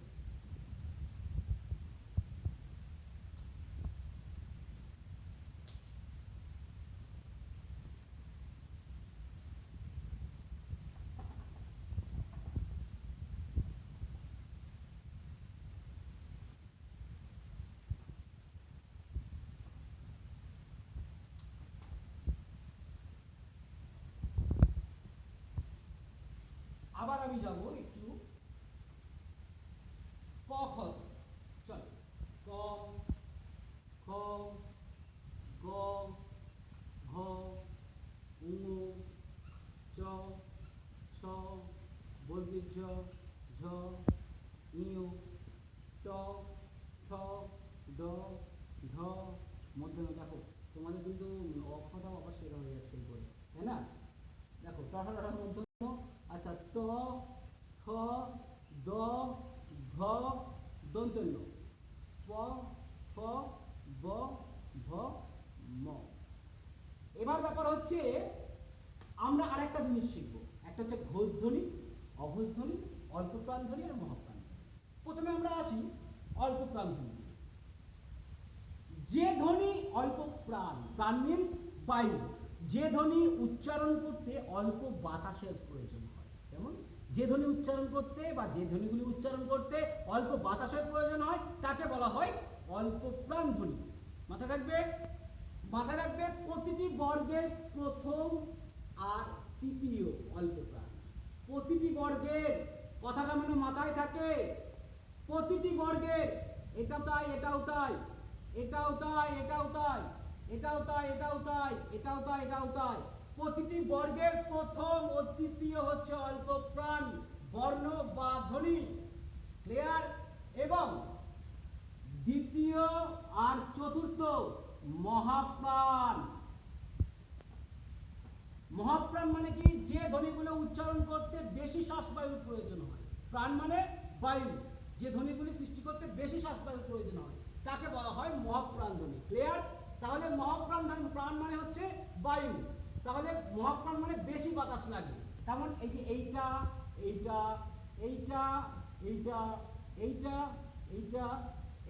আবার আমি যাব একটু ক খ, চলো ক, খ, গ, ঘ, ঙ, চ, ছ, বর্গীয় ঝ, ঝ, ঞ, ট, ঠ, ড, ঢ, মধ্যমে। দেখো তোমাদের কিন্তু অক্ষটাও আবার সেরা হয়ে যাচ্ছে এই বলে, তাই না? দেখো ট ঠ ড মধ্যম। আচ্ছা, ট, ঠ, ড, ঢ, দন্তন্য, প, ফ, ব, ভ, ম। এবার ব্যাপার হচ্ছে আমরা আরেকটা জিনিস শিখবো, একটা হচ্ছে ঘোষ ধ্বনি, অঘোষ ধ্বনি, অল্প প্রাণ ধ্বনি আর মহাপ্রাণ ধ্বনি। প্রথমে আমরা আসি অল্প প্রাণ ধ্বনি। যে ধ্বনি অল্প প্রাণ, প্রাণ মিন্স বায়ু, যে ধ্বনি উচ্চারণ করতে অল্প বাতাসের প্রয়োজন হয়, যেমন যে ধ্বনি উচ্চারণ করতে বা যে ধ্বনিগুলি উচ্চারণ করতে অল্প বাতাসের প্রয়োজন হয় তাকে বলা হয় অল্প প্রাণ ধ্বনি। মাথায় রাখবে, মাথায় রাখবে প্রতিটি বর্গের প্রথম আর তৃতীয় অল্প প্রাণ। প্রতিটি বর্গের, কথাটা মানে মাথায় থাকে, প্রতিটি বর্গের, এটাও তাই, এটাও তাই, এটাও তাই, এটাও তাই, এটাও তাই, এটাও তাই, এটাও তাই, এটাও তাই, প্রতিটি বর্গের প্রথম ও তৃতীয় হচ্ছে অল্প প্রাণ বর্ণ বা ধ্বনি। ক্লিয়ার? এবং দ্বিতীয় আর চতুর্থ মহাপ্রাণ। মহাপ্রাণ মানে কি, যে ধ্বনিগুলো উচ্চারণ করতে বেশি শ্বাসবায়ুর প্রয়োজন হয়। প্রাণ মানে বায়ু, যে ধ্বনিগুলি সৃষ্টি করতে বেশি শ্বাসবায়ুর প্রয়োজন হয় তাকে বলা হয় মহাপ্রাণ ধ্বনি। ক্লিয়ার? তাহলে মহাপ্রাণ ধ্বনি, প্রাণ মানে হচ্ছে বায়ু, তাহলে মহাপ্রাণ মানে বেশি বাতাস লাগে। তেমন এই যে এইটা, এইটা, এইটা, এইটা, এইটা, এইটা,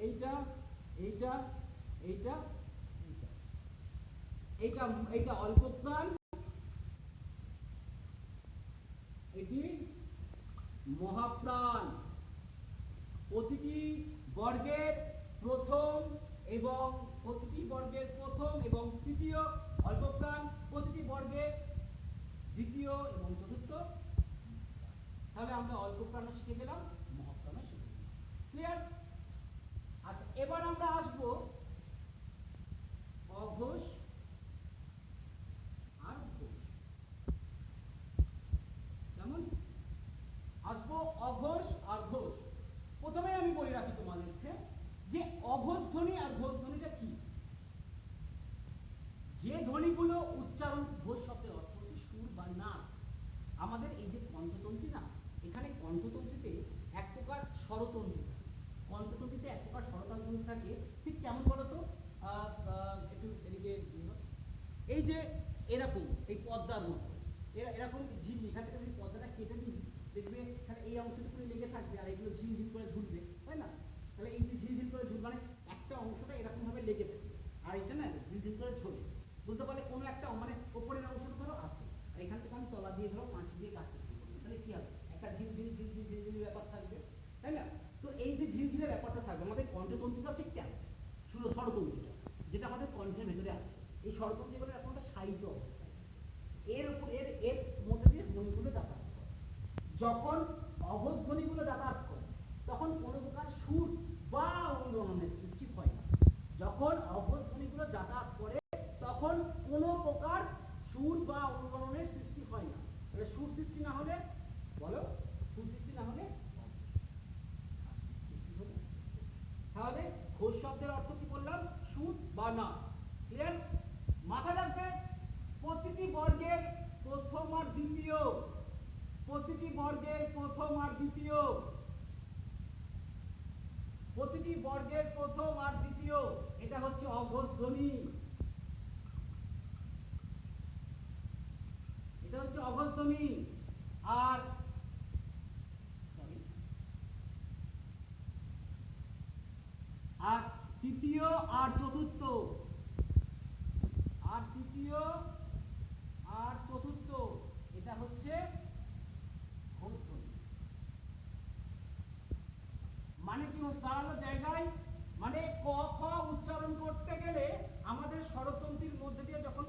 এইটা, এইটা, এইটা, এইটা, এইটা অল্প প্রাণ, এটি মহাপ্রাণ। প্রতিটি বর্গের প্রথম এবং প্রতিটি বর্গের প্রথম এবং তৃতীয় অল্প প্রাণ, প্রতিটি বর্গের দ্বিতীয় এবং চতুর্থ। তাহলে আমরা অল্প প্রাণ শিখে গেলাম, মহাপ্রাণ শিখে গেলাম। ক্লিয়ার? আচ্ছা, এবার আমরা আসবো অঘোষ আর ঘোষ। কেমন? আসবো অঘোষ আর ঘোষ। প্রথমে আমি বলে রাখি তোমাদেরকে যে অঘোষ ধ্বনি আর ঘোষ ধ্বনিটা কি। যে ধ্বনিগুলো উচ্চারণ, ঘোষ শব্দের অর্থ হচ্ছে সুর বা নাক। আমাদের এই যে কণ্ঠতন্ত্রী না, এখানে কণ্ঠতন্ত্রীতে এক প্রকার স্বরতন্ত্রী থাকে, কণ্ঠতন্ত্রীতে এক প্রকার স্বরতন্ত্রী থাকে। ঠিক কেমন বলতো, একটু এদিকে, এই যে এরকম এই পদ্মার মতো, এরকম ঝিলঝিল, এখান থেকে যদি পদ্মাটা কেটে দিই দেখবে তাহলে এই অংশটুকু লেগে থাকবে আর এগুলো ঝিলঝিল করে ঝুলবে, তাই না? তাহলে এই যে ঝিলঝিল করে ঝুল মানে একটা অংশটা এরকম ভাবে লেগে থাকে আর এটা না ঝিলঝিল করে ঝোলে। বলতে পারলে কোনো একটা মানে ওপরের অংশটা ধরো আছে আর এখান থেকে আমি তলা দিয়ে ধরো পাঁচ দিয়ে কাটতে শুরু করবো, তাহলে কি হবে, একটা ঝিলঝিল ঝিলঝিল ঝিলঝিল ব্যাপার থাকবে, তাই না? তো এই যে ঝিলঝিলের ব্যাপারটা থাকবে, আমাদের কণ্ঠতন্ত্রটা ঠিক কেমন, স্বরতন্ত্রটা যেটা আমাদের কণ্ঠের ভেতরে আছে, এই স্বরতন্ত্রগুলো এখন একটা সাহিত্য অবস্থায় আছে, এর উপর এর মধ্যে দিয়ে ধ্বনিগুলো যাতায়াত করে। যখন অঘোষ ধ্বনিগুলো যাতায়াত করে তখন কোনো প্রকার সুর বা অনুরণনের সৃষ্টি হয় না। যখন অঘোষ ধ্বনিগুলো যাতায়াত করে তখন কোনো প্রকার সুর বা অনুরণনের সৃষ্টি হয় না। তাহলে সুর সৃষ্টি না হলে, বলো, সুর সৃষ্টি না হলে তাহলে ঘোষ শব্দের অর্থ কি বললাম, সুর বা না। ক্লিয়ার? মাথায় রাখবে প্রতিটি বর্গের প্রথম আর দ্বিতীয়, প্রতিটি বর্গের প্রথম আর দ্বিতীয়, প্রতিটি বর্গের প্রথম আর দ্বিতীয় এটা হচ্ছে অঘোষ ধ্বনি, এটা হচ্ছে অঘোষ ধ্বনি। আর আর তৃতীয় আর চতুর্থ, আর তৃতীয় আর চতুর্থ এটা হচ্ছে ঘোষ ধ্বনি। মানে কি দাঁড়ালো জায়গায়, মানে ক খ উচ্চারণ করতে গেলে আমাদের স্বরতন্ত্রের মধ্যে দিয়ে যখন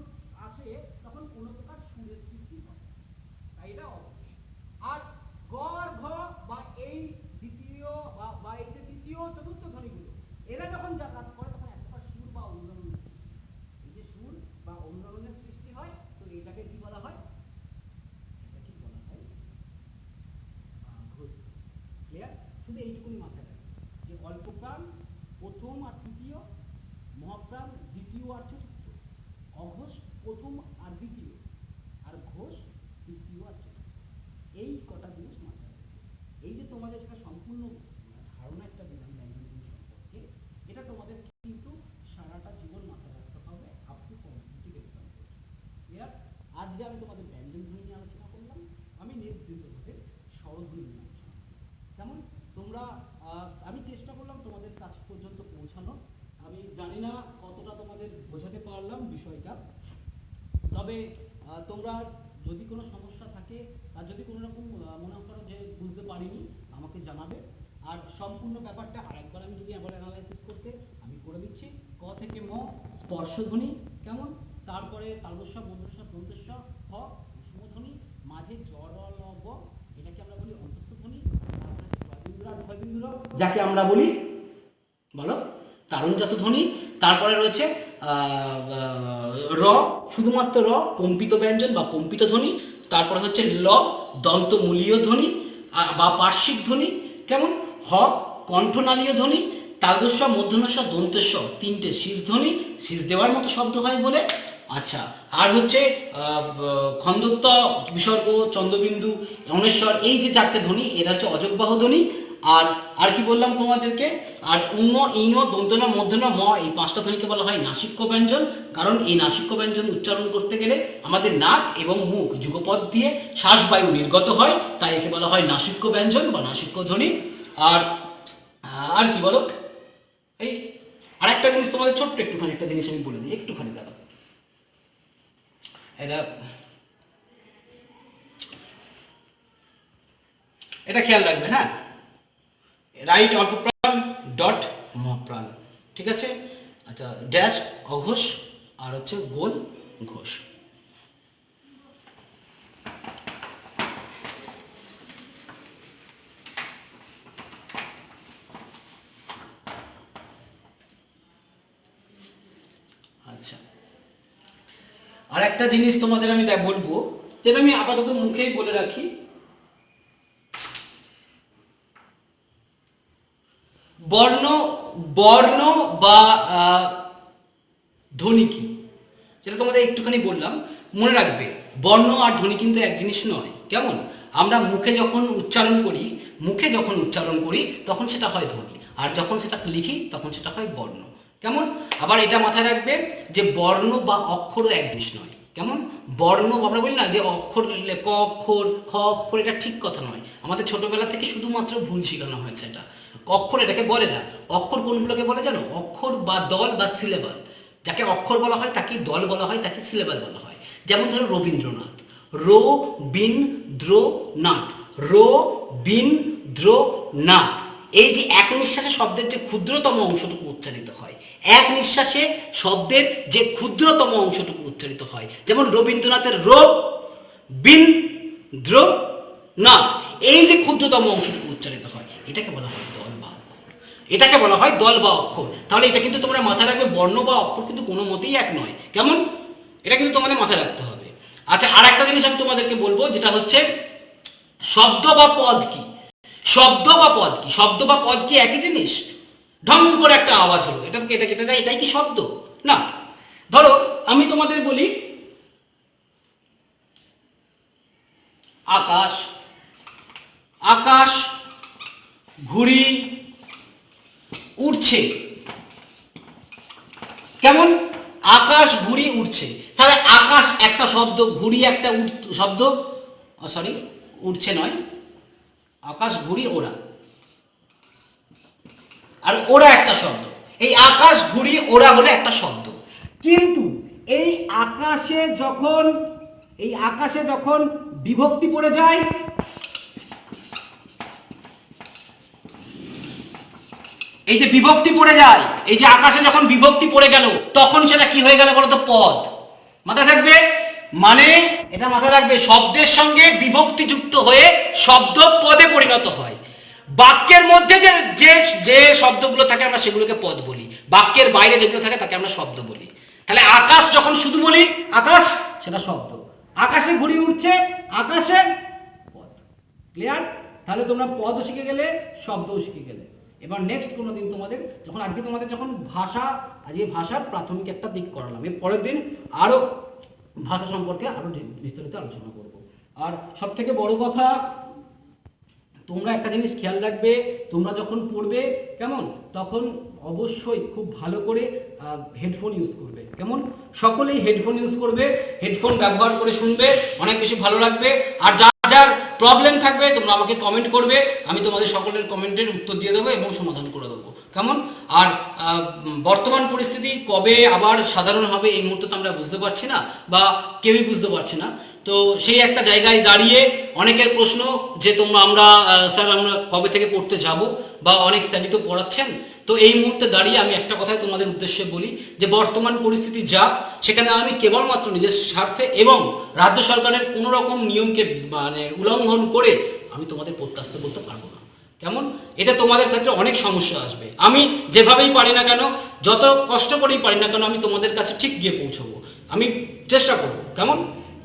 আসে তখন কোনো প্রকার সুরের সৃষ্টি হয়, তাই এটা অবশ্যই। আর গ আর ঘ বা এই দ্বিতীয় বা এই যে তৃতীয় চতুর্থ ধ্বনিগুলো এরা যখন যাতায়াত করে তখন এক প্রকার সুর বা অনুরণনের সৃষ্টি হয়। এই যে সুর বা অনুরণনের সৃষ্টি হয়, তো এটাকে কি বলা হয়, এটাকে বলা হয় ঘোষ। ক্লিয়ার? শুধু এইটুকুনি মাথায় রাখবে যে অল্প প্রাণ প্রথম আর তৃতীয়, মহাপ্রাণ দ্বিতীয় আর চতুর্থ, অঘোষ প্রথম আর দ্বিতীয়, আর ঘোষ তৃতীয় আর চতুর্থ। এই কটা জিনিস মাথায় রাখবে। এই যে তোমাদের একটা সম্পূর্ণ ধারণা একটা দিলাম ল্যাঙ্গুয়েজ সম্পর্কে, এটা তোমাদের কিন্তু সারাটা জীবন মাথায় রাখতে হবে আপ টু কম্পিটিটিভ এক্সাম পর্যন্ত। ক্লিয়ার? আজকে আমি তোমাদের ব্যঞ্জন ধ্বনি নিয়ে আলোচনা করলাম, আমি নেক্সট দিন তোমাদের স্বরধ্বনি নিয়ে আলোচনা করব। কেমন? তোমরা আমি চেষ্টা করলাম তোমাদের কাছ পর্যন্ত পৌঁছানো, আমি জানি না কতটা তোমাদের বোঝাতে পারলাম বিষয়টা, তবে তোমরা যদি কোনো সমস্যা থাকে আর যদি কোনো রকম মনে করো যে বুঝতে পারিনি আমাকে জানাবে। আর সম্পূর্ণ ব্যাপারটা আরেকবার আমি যদি আবার অ্যানালাইসিস করতে আমি করে দিচ্ছি। ক থেকে ম স্পর্শধ্বনি, কেমন, তারপরে তালবস্য মধ্যস্ব দন্তস্ব, হ ধ্বনি, মাঝে জ র ল ব এটাকে আমরা বলি অন্তস্থ ধ্বনি, যাকে আমরা বলি বলো তারুণ্যজাত ধ্বনি, তারপরে রয়েছে র, শুধুমাত্র র কম্পিত ব্যঞ্জন বা কম্পিত ধ্বনি, তারপরে হচ্ছে ল দন্তমূলীয় ধ্বনি বা পার্শ্বিক ধ্বনি, কেমন, হ কণ্ঠনালীয় ধ্বনি, তালবস্য মধ্যস্ব দন্তস্ব তিনটে শীষ ধ্বনি, শীষ দেওয়ার মতো শব্দ হয় বলে। আচ্ছা, আর হচ্ছে খন্দত্ব বিসর্গ চন্দ্রবিন্দু অনেশ্বর এই যে চারটে ধ্বনি এরা হচ্ছে অযোগবাহ ধ্বনি। আর আর কি বললাম তোমাদেরকে, আর উন্ন ইঞ দন্তন মধ্যন ম এই পাঁচটা ধ্বনিকে বলা হয় নাসিক্য ব্যঞ্জন, কারণ এই নাসিক্য ব্যঞ্জন উচ্চারণ করতে গেলে আমাদের নাক এবং মুখ যুগপথ দিয়ে শ্বাসবায়ু নির্গত হয়, তাই একে বলা হয় নাসিক্য ব্যঞ্জন বা নাসিক্য ধ্বনি। আর আর কি বলো, এই আরেকটা জিনিস তোমাদের ছোট্ট একটুখানি একটা জিনিস আমি বলে দিই, একটুখানি দাদা, এটা খেয়াল রাখবে, হ্যাঁ, রাইট অল্প প্রাণ ডট মহাপ্রাণ, ঠিক আছে। আচ্ছা, ড্যাশ অঘোষ আর হচ্ছে গোল ঘোষ। আচ্ছা, আর একটা জিনিস তোমাদের আমি বলবো, যেটা আমি আপাতত মুখেই বলে রাখি, বর্ণ বর্ণ বা ধ্বনি কি, যেটা তোমাদের একটুখানি বললাম, মনে রাখবে বর্ণ আর ধ্বনি কিন্তু এক জিনিস নয়। কেমন, আমরা মুখে যখন উচ্চারণ করি তখন সেটা হয় ধ্বনি, আর যখন সেটা লিখি তখন সেটা হয় বর্ণ। কেমন, আবার এটা মাথায় রাখবে যে বর্ণ বা অক্ষরও এক জিনিস নয়। কেমন, বর্ণ আমরা বলি না যে অক্ষর ক অক্ষর খ অক্ষর, এটা ঠিক কথা নয়। আমাদের ছোটবেলা থেকে শুধুমাত্র ভুল শেখানো হয়েছে। এটা অক্ষর এটাকে বলে না। অক্ষর কোনগুলোকে বলে জানো, অক্ষর বা দল বা সিলেবাল। যাকে অক্ষর বলা হয় তাকে দল বলা হয়, তাকে সিলেবাল বলা হয়। যেমন ধরো রবীন্দ্রনাথ, রো বিন দ্র নাথ, রো বিন দ্র নাথ, এই যে এক নিঃশ্বাসে শব্দের যে ক্ষুদ্রতম অংশটুকু উচ্চারিত হয়, এক নিঃশ্বাসে শব্দের যে ক্ষুদ্রতম অংশটুকু উচ্চারিত হয়, যেমন রবীন্দ্রনাথের রবীন্দ্রনাথ, এই যে ক্ষুদ্রতম অংশটুকু উচ্চারিত হয়, এটাকে বলা হয় দল বা অক্ষর। এটাকে বলা হয় দল বা অক্ষর। তাহলে এটা কিন্তু তোমরা মাথায় রাখবে, বর্ণ বা অক্ষর কিন্তু কোনো মতেই এক নয়। কেমন? এটা কিন্তু তোমাদের মাথায় রাখতে হবে। আচ্ছা, আর একটা জিনিস আমি তোমাদেরকে বলবো, যেটা হচ্ছে শব্দ বা পদ কি। শব্দ বা পদ কি? শব্দ বা পদ কি একই জিনিস? ঢং করে একটা আওয়াজ হলো, এটাই কি শব্দ? না। ধরো আমি তোমাদের বলি আকাশ, আকাশ ঘুড়ি উড়ছে। কেমন? আকাশ ঘুড়ি উড়ছে। তাহলে আকাশ একটা শব্দ, ঘুড়ি একটা শব্দ, সরি উড়ছে নয়, আকাশ ঘুড়ি ওড়া, আর ওরা একটা শব্দ। এই আকাশ ঘুড়ি ওরা হলো একটা শব্দ। কিন্তু এই আকাশে যখন বিভক্তি পড়ে যায়, এই যে বিভক্তি পড়ে যায়, এই যে আকাশে যখন বিভক্তি পড়ে গেল, তখন সেটা কি হয়ে গেল বলতো? পদ। মাথায় থাকবে, মানে এটা মাথায় রাখবে, শব্দের সঙ্গে বিভক্তি যুক্ত হয়ে শব্দ পদে পরিণত হয়। বাক্যের মধ্যে যে যে যে শব্দগুলো থাকে আমরা সেগুলোকে পদ বলি, বাক্যের বাইরে যেগুলো থাকে তাকে আমরা শব্দ বলি। তাহলে আকাশ যখন শুধু বলি আকাশ, সেটা শব্দ। আকাশে ঘুড়ি উঠছে, আকাশে পদ। ক্লিয়ার? তাহলে তোমরা পদও শিখে গেলে, শব্দও শিখে গেলে। এবার নেক্সট কোনো দিন তোমাদের যখন, আজকে তোমাদের যখন ভাষা, আজ এই ভাষার প্রাথমিক একটা দিক করালাম, এর পরের দিন আরো ভাষা সম্পর্কে আরো বিস্তারিত আলোচনা করব। আর সব থেকে বড় কথা, তোমরা একটা জিনিস খেয়াল রাখবে, তোমরা যখন পড়বে কেমন, তখন অবশ্যই খুব ভালো করে হেডফোন ইউজ করবে। কেমন? সকলেই হেডফোন ইউজ করবে, হেডফোন ব্যবহার করে শুনবে, অনেক বেশি ভালো লাগবে। আর যার যার প্রবলেম থাকবে তোমরা আমাকে কমেন্ট করবে, আমি তোমাদের সকলের কমেন্টের উত্তর দিয়ে দেবো এবং সমাধান করে দেবো। কেমন? আর বর্তমান পরিস্থিতি কবে আবার সাধারণ হবে এই মুহূর্তে তো আমরা বুঝতে পারছি না, বা কেউই বুঝতে পারছি না। তো সেই একটা জায়গায় দাঁড়িয়ে অনেকের প্রশ্ন যে আমরা স্যার আমরা কবে থেকে পড়তে যাব, বা অনেক স্যারই তো পড়াচ্ছেন। তো এই মুহূর্তে দাঁড়িয়ে আমি একটা কথাই তোমাদের উদ্দেশ্যে বলি, যে বর্তমান পরিস্থিতি যা, সেখানে আমি কেবলমাত্র নিজের স্বার্থে এবং রাজ্য সরকারের কোনো রকম নিয়মকে মানে উল্লঙ্ঘন করে আমি তোমাদের পড়তে আসতে বলতে পারবো না। কেমন? এতে তোমাদের ক্ষেত্রে অনেক সমস্যা আসবে। আমি যেভাবেই পারি না কেন, যত কষ্ট করেই পারি না কেন, আমি তোমাদের কাছে ঠিক গিয়ে পৌঁছবো, আমি চেষ্টা করবো। কেমন?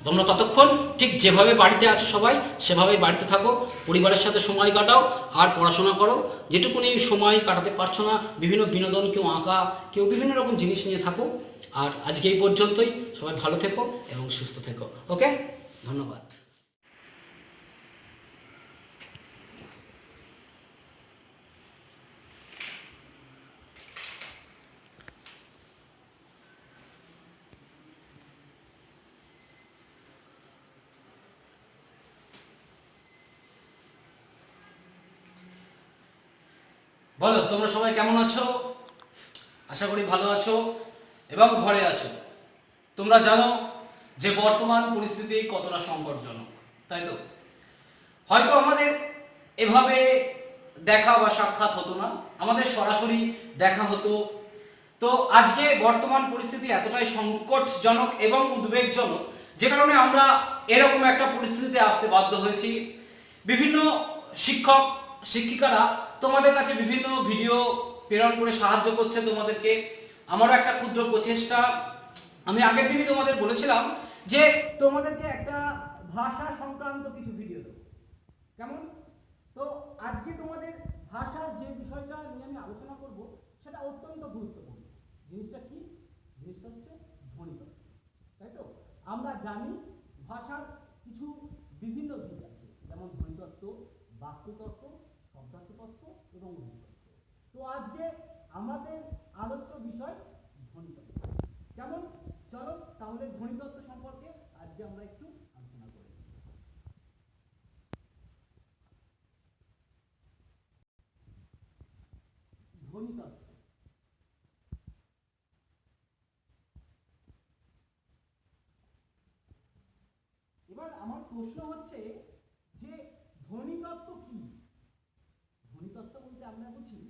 তোমরা ততক্ষণ ঠিক যেভাবে বাড়িতে আছো সবাই সেভাবেই বাড়িতে থাকো, পরিবারের সাথে সময় কাটাও, আর পড়াশোনা করো। যেটুকুনি সময় কাটাতে পারছো না, বিভিন্ন বিনোদন, কেউ আঁকা, কেউ বিভিন্ন রকম জিনিস নিয়ে থাকো। আর আজকে এই পর্যন্তই। সবাই ভালো থেকো এবং সুস্থ থেকো। ওকে, ধন্যবাদ। বলো, তোমরা সবাই কেমন আছো? আশা করি ভালো আছো এবং ঘরে আছো। তোমরা জানো যে বর্তমান পরিস্থিতি কতটা সংকটজনক, তাই তো? হয়তো আমাদের এভাবে দেখা বা সাক্ষাৎ হতো না, আমাদের সরাসরি দেখা হতো। তো আজকে বর্তমান পরিস্থিতি এতটাই সংকটজনক এবং উদ্বেগজনক, যে কারণে আমরা এরকম একটা পরিস্থিতিতে আসতে বাধ্য হয়েছি। বিভিন্ন শিক্ষক শিক্ষিকারা তোমাদের কাছে বিভিন্ন ভিডিও প্রেরণ করে সাহায্য করছে তোমাদেরকে। আমারও একটা ক্ষুদ্র প্রচেষ্টা, আমি আগের দিনই তোমাদের বলেছিলাম যে তোমাদেরকে একটা ভাষা সংক্রান্ত কিছু ভিডিও দেবো। কেমন? তো আজকে তোমাদের ভাষার যে বিষয়টা নিয়ে আমি আলোচনা করব, সেটা অত্যন্ত গুরুত্বপূর্ণ। জিনিসটা কি? জিনিসটা হচ্ছে ধ্বনিতত্ত্ব। তাই তো? আমরা জানি ভাষার কিছু বিভিন্ন দিক আছে, যেমন ধ্বনিতত্ত্ব, বাক্যতত্ত্ব, শব্দার্থতত্ত্ব এবং রূপতত্ত্ব। তো আজকে আমাদের আলোচ্য বিষয় ধ্বনিতত্ত্ব। কেমন? চলো তাহলে ধ্বনিতত্ত্ব সম্পর্কে আজকে আমরা একটু আলোচনা করি। ধ্বনিতত্ত্ব। এবার আমার প্রশ্ন হচ্ছে যে ধ্বনিতত্ত্ব কি? ধ্বনিতত্ত্ব বলতে বলতে আমরা বুঝি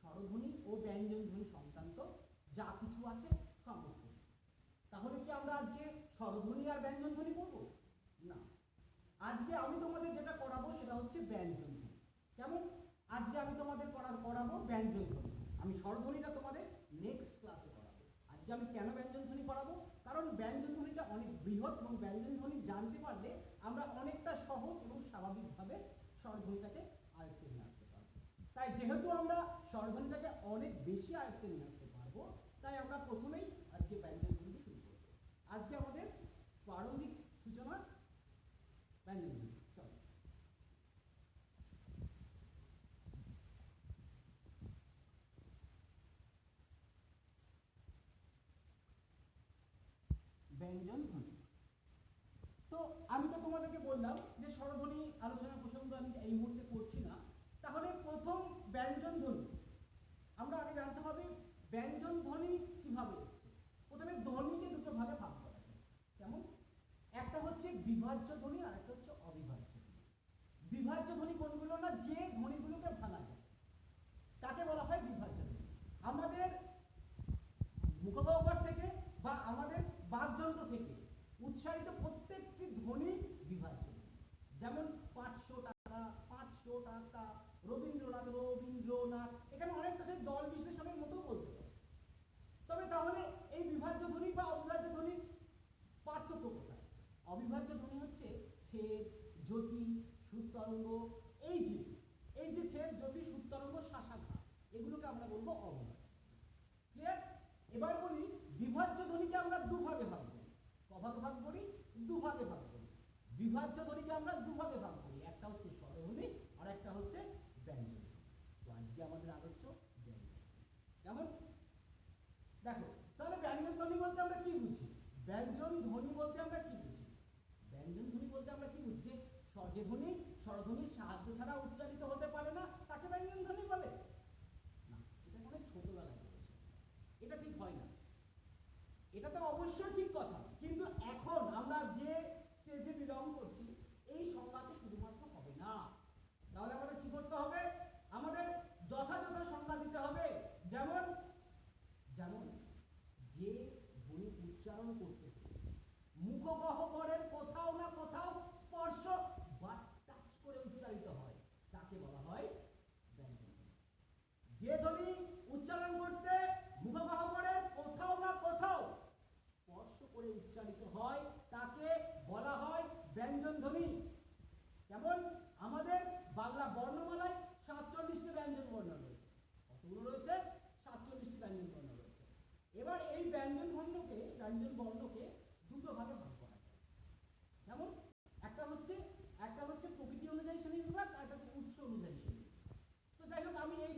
স্বরধ্বনি ও ব্যঞ্জন ধ্বনি সংক্রান্ত যা কিছু আছে সমস্ত। তাহলে কি আমরা আজকে স্বরধ্বনি আর ব্যঞ্জন ধ্বনি পড়বো? না, আজকে আমি তোমাদের যেটা করাবো সেটা হচ্ছে ব্যঞ্জন ধ্বনি। কেমন? আজকে আমি তোমাদের করাবো ব্যঞ্জন ধ্বনি। আমি স্বরধ্বনিটা তোমাদের নেক্সট ক্লাসে করাবো। আজকে আমি কেন ব্যঞ্জন ধ্বনি করাবো? কারণ ব্যঞ্জন ধ্বনিটা অনেক বৃহৎ এবং ব্যঞ্জন ধ্বনি জানতে পারলে আমরা অনেকটা সহজ এবং স্বাভাবিকভাবে স্বরধ্বনিটাকে আয়ত্তে নিয়ে আসতে পারবো। তাই যেহেতু আমরা স্বরধ্বনিটাকে অনেক বেশি আয়ত্তে নিয়ে আসতে পারবো, তাই আমরা প্রথমেই আজকে ব্যঞ্জন ধ্বনি শুরু করবো। আজকে আমাদের প্রারম্ভিক সূচনা ব্যঞ্জন ধ্বনি। চলো ব্যঞ্জন ধ্বনি। তো আমি তো তোমাদেরকে বললাম যে স্বরধ্বনি আলোচনা প্রসঙ্গ আমি এই মুহূর্তে করছি না। তাহলে প্রথম ব্যঞ্জন ধ্বনি আমরা আগে জানতে হবে ব্যঞ্জন ধ্বনি কিভাবে এসছে। প্রথমে ধ্বনিকে দুটো ভাগে ভাগ করা যায়। কেমন? একটা হচ্ছে বিভাজ্য ধ্বনি আর একটা হচ্ছে অবিভাজ্য ধ্বনি। বিভাজ্য ধ্বনি কোনগুলো? না, যে ধ্বনিগুলোকে ভাঙা যায় তাকে বলা হয় বিভাজ্য ধ্বনি। আমাদের মুখগহ্বর থেকে বা আমাদের বাকযন্ত্র থেকে উচ্চারিত প্রত্যেকটি ধ্বনি বিভাজ্য। যেমন 500 টাকা, 500 টাকা, রবীন্দ্রনাথ, রবীন্দ্রনাথ, এখানে অনেকটা সে দল বিশ্লেষণের মতো বলতে পারে। তবে তাহলে এই বিভাজ্য ধ্বনি বা অবিভাজ্য ধ্বনির পার্থক্য কোথায়? অবিভাজ্য ধ্বনি হচ্ছে ছেদ, জ্যোতি, সুরতরঙ্গ। এই যে ছেদ, জ্যোতি, সুরতরঙ্গ, শাসাঘা, এগুলোকে আমরা বলবো অবিভাজ্য। ক্লিয়ার? এবার বলি বিভাজ্য ধ্বনিকে আমরা দুভাগে ভাগ করি। কভাগে ভাগ করি? দুভাগে ভাগ করি। বিভাজ্য ধ্বনিকে আমরা দুভাগে ভাগ করি, একটা হচ্ছে স্বরধ্বনি আর একটা হচ্ছে ব্যঞ্জন। তো আজকে আমাদের আলোচ্য ব্যঞ্জন। কেমন? দেখো তাহলে ব্যঞ্জন ধ্বনি বলতে আমরা কি বুঝি? ব্যঞ্জন ধ্বনি বলতে আমরা কি বুঝি? ব্যঞ্জন ধ্বনি বলতে আমরা কি বুঝি? যে ধ্বনি স্বরধ্বনির সাহায্য ছাড়া উচ্চারিত হতে পারে না তাকে ব্যঞ্জন ধ্বনি বলে। না, এটা অনেক ছোটবেলায় বলেছে, এটা ঠিক হয় না। এটা তো অবশ্যই ঠিক কথা, কিন্তু এখন আমরা যে স্টেজে বিলং করছি এই সংজ্ঞাতে শুধুমাত্র হবে না। তাহলে আমাদের কি করতে হবে? আমাদের যথাযথ সংজ্ঞা দিতে হবে। যেমন যেমন যে ধ্বনি উচ্চারণ করতে মুখগহ্বরের কোথাও না কোথাও স্পর্শ বা টাচ করে উচ্চারিত হয় তাকে বলা হয় ব্যঞ্জন ধ্বনি। যে ধ্বনি উচ্চারণ করতে মুখগহ্বরের কোথাও না কোথাও স্পর্শ করে উচ্চারিত হয় তাকে বলা হয় ব্যঞ্জন ধ্বনি। যেমন আমাদের বাংলা বর্ণমালায় 47টি ব্যঞ্জন বর্ণ রয়েছে। কতগুলো রয়েছে? 47টি ব্যঞ্জন বর্ণ রয়েছে। এবার এই ব্যঞ্জন বর্ণকে দুটো ভাগে ভাগ করা যায়। যেমন একটা হচ্ছে প্রকৃতি অনুযায়ী শ্রেণী বিভাগ আর একটা হচ্ছে উৎস অনুযায়ী শ্রেণী। তো যাই হোক, আমি এই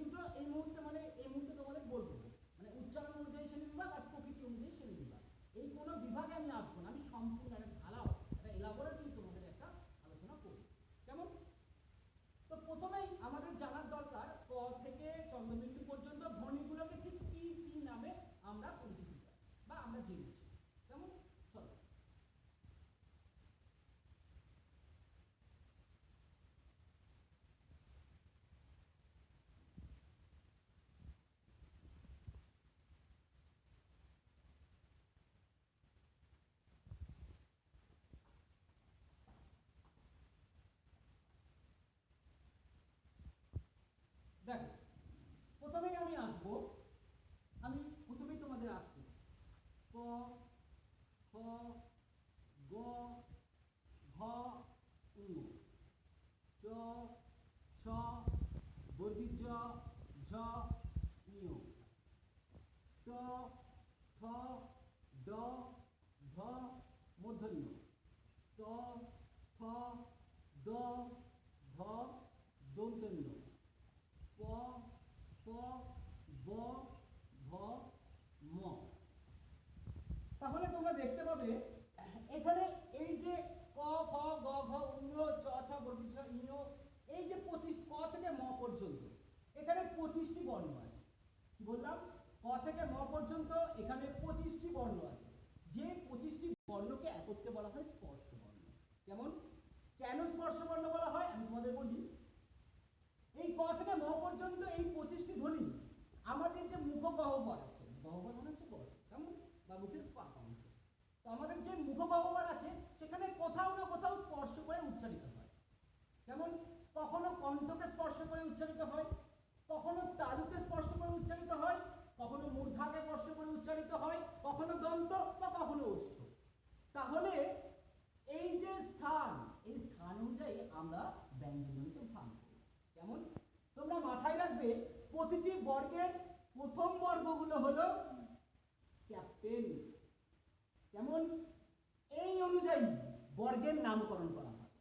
মুহূর্তে তোমাদের বলবো মানে উচ্চারণ অনুযায়ী শ্রেণী বিভাগ আর প্রকৃতি অনুযায়ী শ্রেণী বিভাগ, এই কোনো বিভাগে আমি আসবো না। আমি সম্পূর্ণ একটা ঢালাও একটা এলাবোরেটলি তোমাদের একটা আলোচনা করব। কেমন? তো প্রথমেই আমাদের জানার দরকার ক থেকে চন্দ্রবিন্দু পর্যন্ত ধ্বনিগুলোকে ঠিক কি কি নামে আমরা পরিচিত বা আমরা জেনেছি। কেমন? চলো দেখো, প্রথমেই তোমাদের আসবো ক, খ, গ, ঘ, উ, চ, ছ, বর্গীয় জ, ঝ, ঞ, ট, ঠ, ড, ঢ, মূর্ধন্য, ট, ঠ, ড, ঢ, দন্ত্যন্য, প, প, ব, ভ, ম। তাহলে তোমরা দেখতে পাবে এখানে এই যে ক, খ, গ, ঘ, উ, চ, ছ, বর্গীয় জ, ঞ, এই যে ক থেকে ম পর্যন্ত এখানে 25টি বর্ণ আছে। কি বললাম? ক থেকে ম পর্যন্ত এখানে 25টি বর্ণ আছে। যে 25টি বর্ণকে একত্রে বলা হয় স্পর্শ বর্ণ। কেমন? কেন স্পর্শ বর্ণ বলা হয় আমি তোমাদের বলি। এই ক থেকে ম পর্যন্ত এই 25টি ধ্বনি আমাদের যে মুখগহ্বর আছে, গহ্বর মানে হচ্ছে গলা, কেমন, বা মুখের পাক অংশ। তো আমাদের যে মুখগহ্বর আছে সেখানে কোথাও না কোথাও স্পর্শ করে উচ্চারিত হয়। যেমন কখনো কণ্ঠকে স্পর্শ করে উচ্চারিত হয়, কখনো তালুকে স্পর্শ করে উচ্চারিত হয়, কখনো মূর্ধাকে স্পর্শ করে উচ্চারিত হয়, কখনো দন্ত বা কখনো ওষ্ঠ। তাহলে এই যে স্থান, এই স্থান অনুযায়ী আমরা ব্যঞ্জনজনিত ভাগ করি। কেমন, তোমরা মাথায় রাখবে প্রতিটি বর্গের প্রথম বর্গগুলো হলো ক্যাপ্টেন। যেমন এই অনুযায়ী বর্গের নামকরণ করা হয়,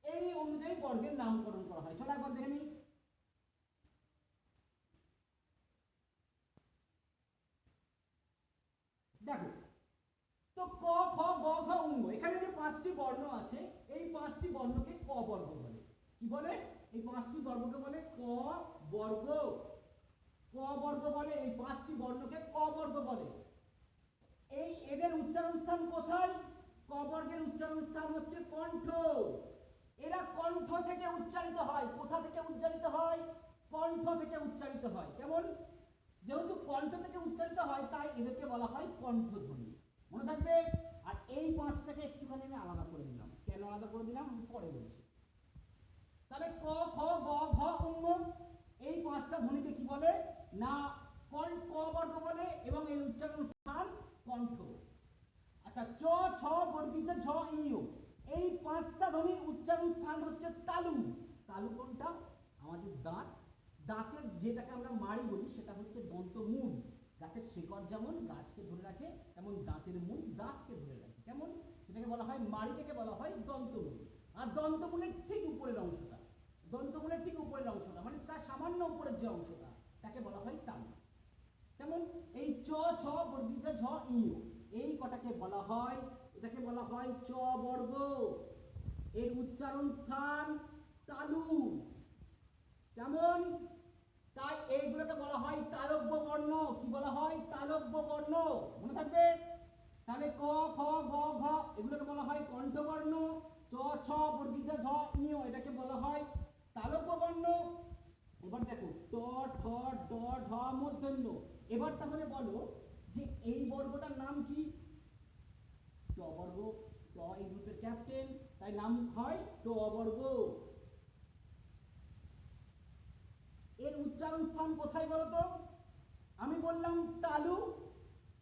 এই অনুযায়ী বর্গের নামকরণ করা হয়। চলো একবার দেখে নিই। দেখো তো ক খ গ ঘ ঙ, এখানে যে 5টি বর্ণ আছে এই 5টি বর্ণকে ক বর্গ বলে। কি বলে? এই 5টি বর্গকে বলে ক বর্গ। ক বর্গ বলে, এই 5টি বর্ণকে ক বর্গ বলে। এই এদের উচ্চারণ স্থান কোথায়? ক বর্গের উচ্চারণ স্থান হচ্ছে কণ্ঠ। এরা কণ্ঠ থেকে উচ্চারিত হয়। কোথা থেকে উচ্চারিত হয়? কণ্ঠ থেকে উচ্চারিত হয়। কেমন, যেহেতু কণ্ঠ থেকে উচ্চারিত হয় তাই এদেরকে বলা হয় কণ্ঠধ্বনি। মনে থাকবে। আর এই 5টাকে একটুখানি আমি আলাদা করে দিলাম। কেন আলাদা করে দিলাম আমি পরে বলছি। তাহলে ক খ গ ঘ ঙ, এই 5টা ধ্বনিকে কি বলে না ক বর্গ বলে এবং এর উচ্চারণ স্থান কণ্ঠ। আচ্ছা, চ ছ বর্গিত ঝ ঞ, এই 5টা ধ্বনির উচ্চারণ স্থান হচ্ছে তালু। তালু কোনটা? আমাদের দাঁত। দাঁতের যেটাকে আমরা মাড়ি বলি সেটা হচ্ছে দন্তমূল। গাছের শিকড় যেমন গাছকে ধরে রাখে তেমন দাঁতের মূল দাঁতকে ধরে রাখে। কেমন, সেটাকে বলা হয় মাড়িটাকে বলা হয় দন্তমূল। আর দন্তমূলের ঠিক উপরের অংশটা, দন্তমূলের ঠিক উপরের অংশটা মানে তার সামান্য উপরের যে অংশটা তাকে বলা হয় তালু। যেমন এই চ ছ বর্গিত ঝ ঞ, এই কটাকে বলা হয়, এটাকে বলা হয় চ বর্গ। এর উচ্চারণ স্থান তালু। কেমন, তাই এইগুলোকে বলা হয় তালব্য বর্ণ। কি বলা হয়? তালব্য বর্ণ। মনে থাকবে। তাহলে ক খ গ ঘ এগুলোকে বলা হয় কণ্ঠবর্ণ। চ ছ বর্গিত ঝ ঞ এটাকে বলা হয় তালব্য বর্ণ। এবার দেখো ট ঠ ড ঢ মূর্ধন্য। এবার তাহলে বলো যে এই বর্গটার নাম কি? ট বর্গ। ট এই গ্রুপের ক্যাপ্টেন, তাই নাম হয় ট বর্গ। এর উচ্চারণ স্থান কোথায় বলো তো? আমি বললাম তালু,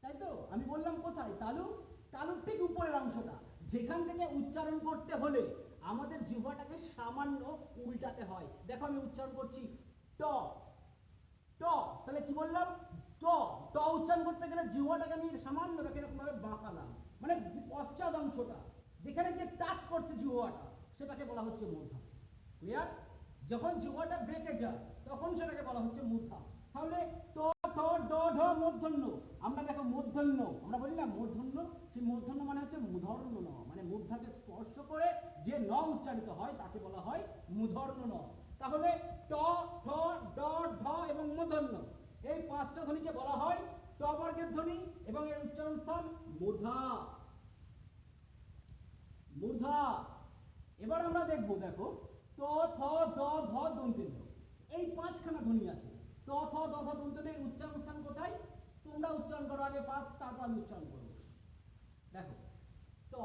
তাই তো? আমি বললাম কোথায়? তালু। তালুর ঠিক উপরের অংশটা, যেখান থেকে উচ্চারণ করতে হলে আমাদের জিহ্বাটাকে সামান্য উল্টাতে হয়। দেখো আমি উচ্চারণ করছি ট ট, তাহলে কি বললাম? ট। ট উচ্চারণ করতে গেলে জিহ্বাটাকে আমি সামান্য এরকম ভাবে বাঁকালাম, মানে পশ্চাৎ অংশটা যেখানে যে টাচ করছে জিহ্বাটা সেটাকে বলা হচ্ছে মূর্ধা। ক্লিয়ার? যখন জিহ্বাটা বেঁকে যায় তখন সেটাকে বলা হচ্ছে মূর্ধা। তাহলে ট ঠ ড ঢ মূর্ধন্য। আমরা দেখো মূর্ধন্য, আমরা বলি না মূর্ধন্য, সেই মূর্ধন্য মানে হচ্ছে মূধর্ণ ন, মানে মূর্ধাকে স্পর্শ করে যে ন উচ্চারিত হয় তাকে বলা হয় মূধর্ণ ন। তাহলে ট ঠ ড ঢ এবং মূর্ধন্য, এই 5টা ধ্বনিকে বলা হয় ট বর্গের ধ্বনি এবং এর উচ্চারণ স্থান মূর্ধা। মূর্ধা। এবার আমরা দেখব, দেখো ত থ দ ধ দন্তেন্য, এই 5খানা ধ্বনি আছে। ত থ দ ধ দন্তেন্যের উচ্চারণ স্থান কোথায়? তোমরা উচ্চারণ করো আগে 5, তারপর আমি উচ্চারণ করব। দেখো ত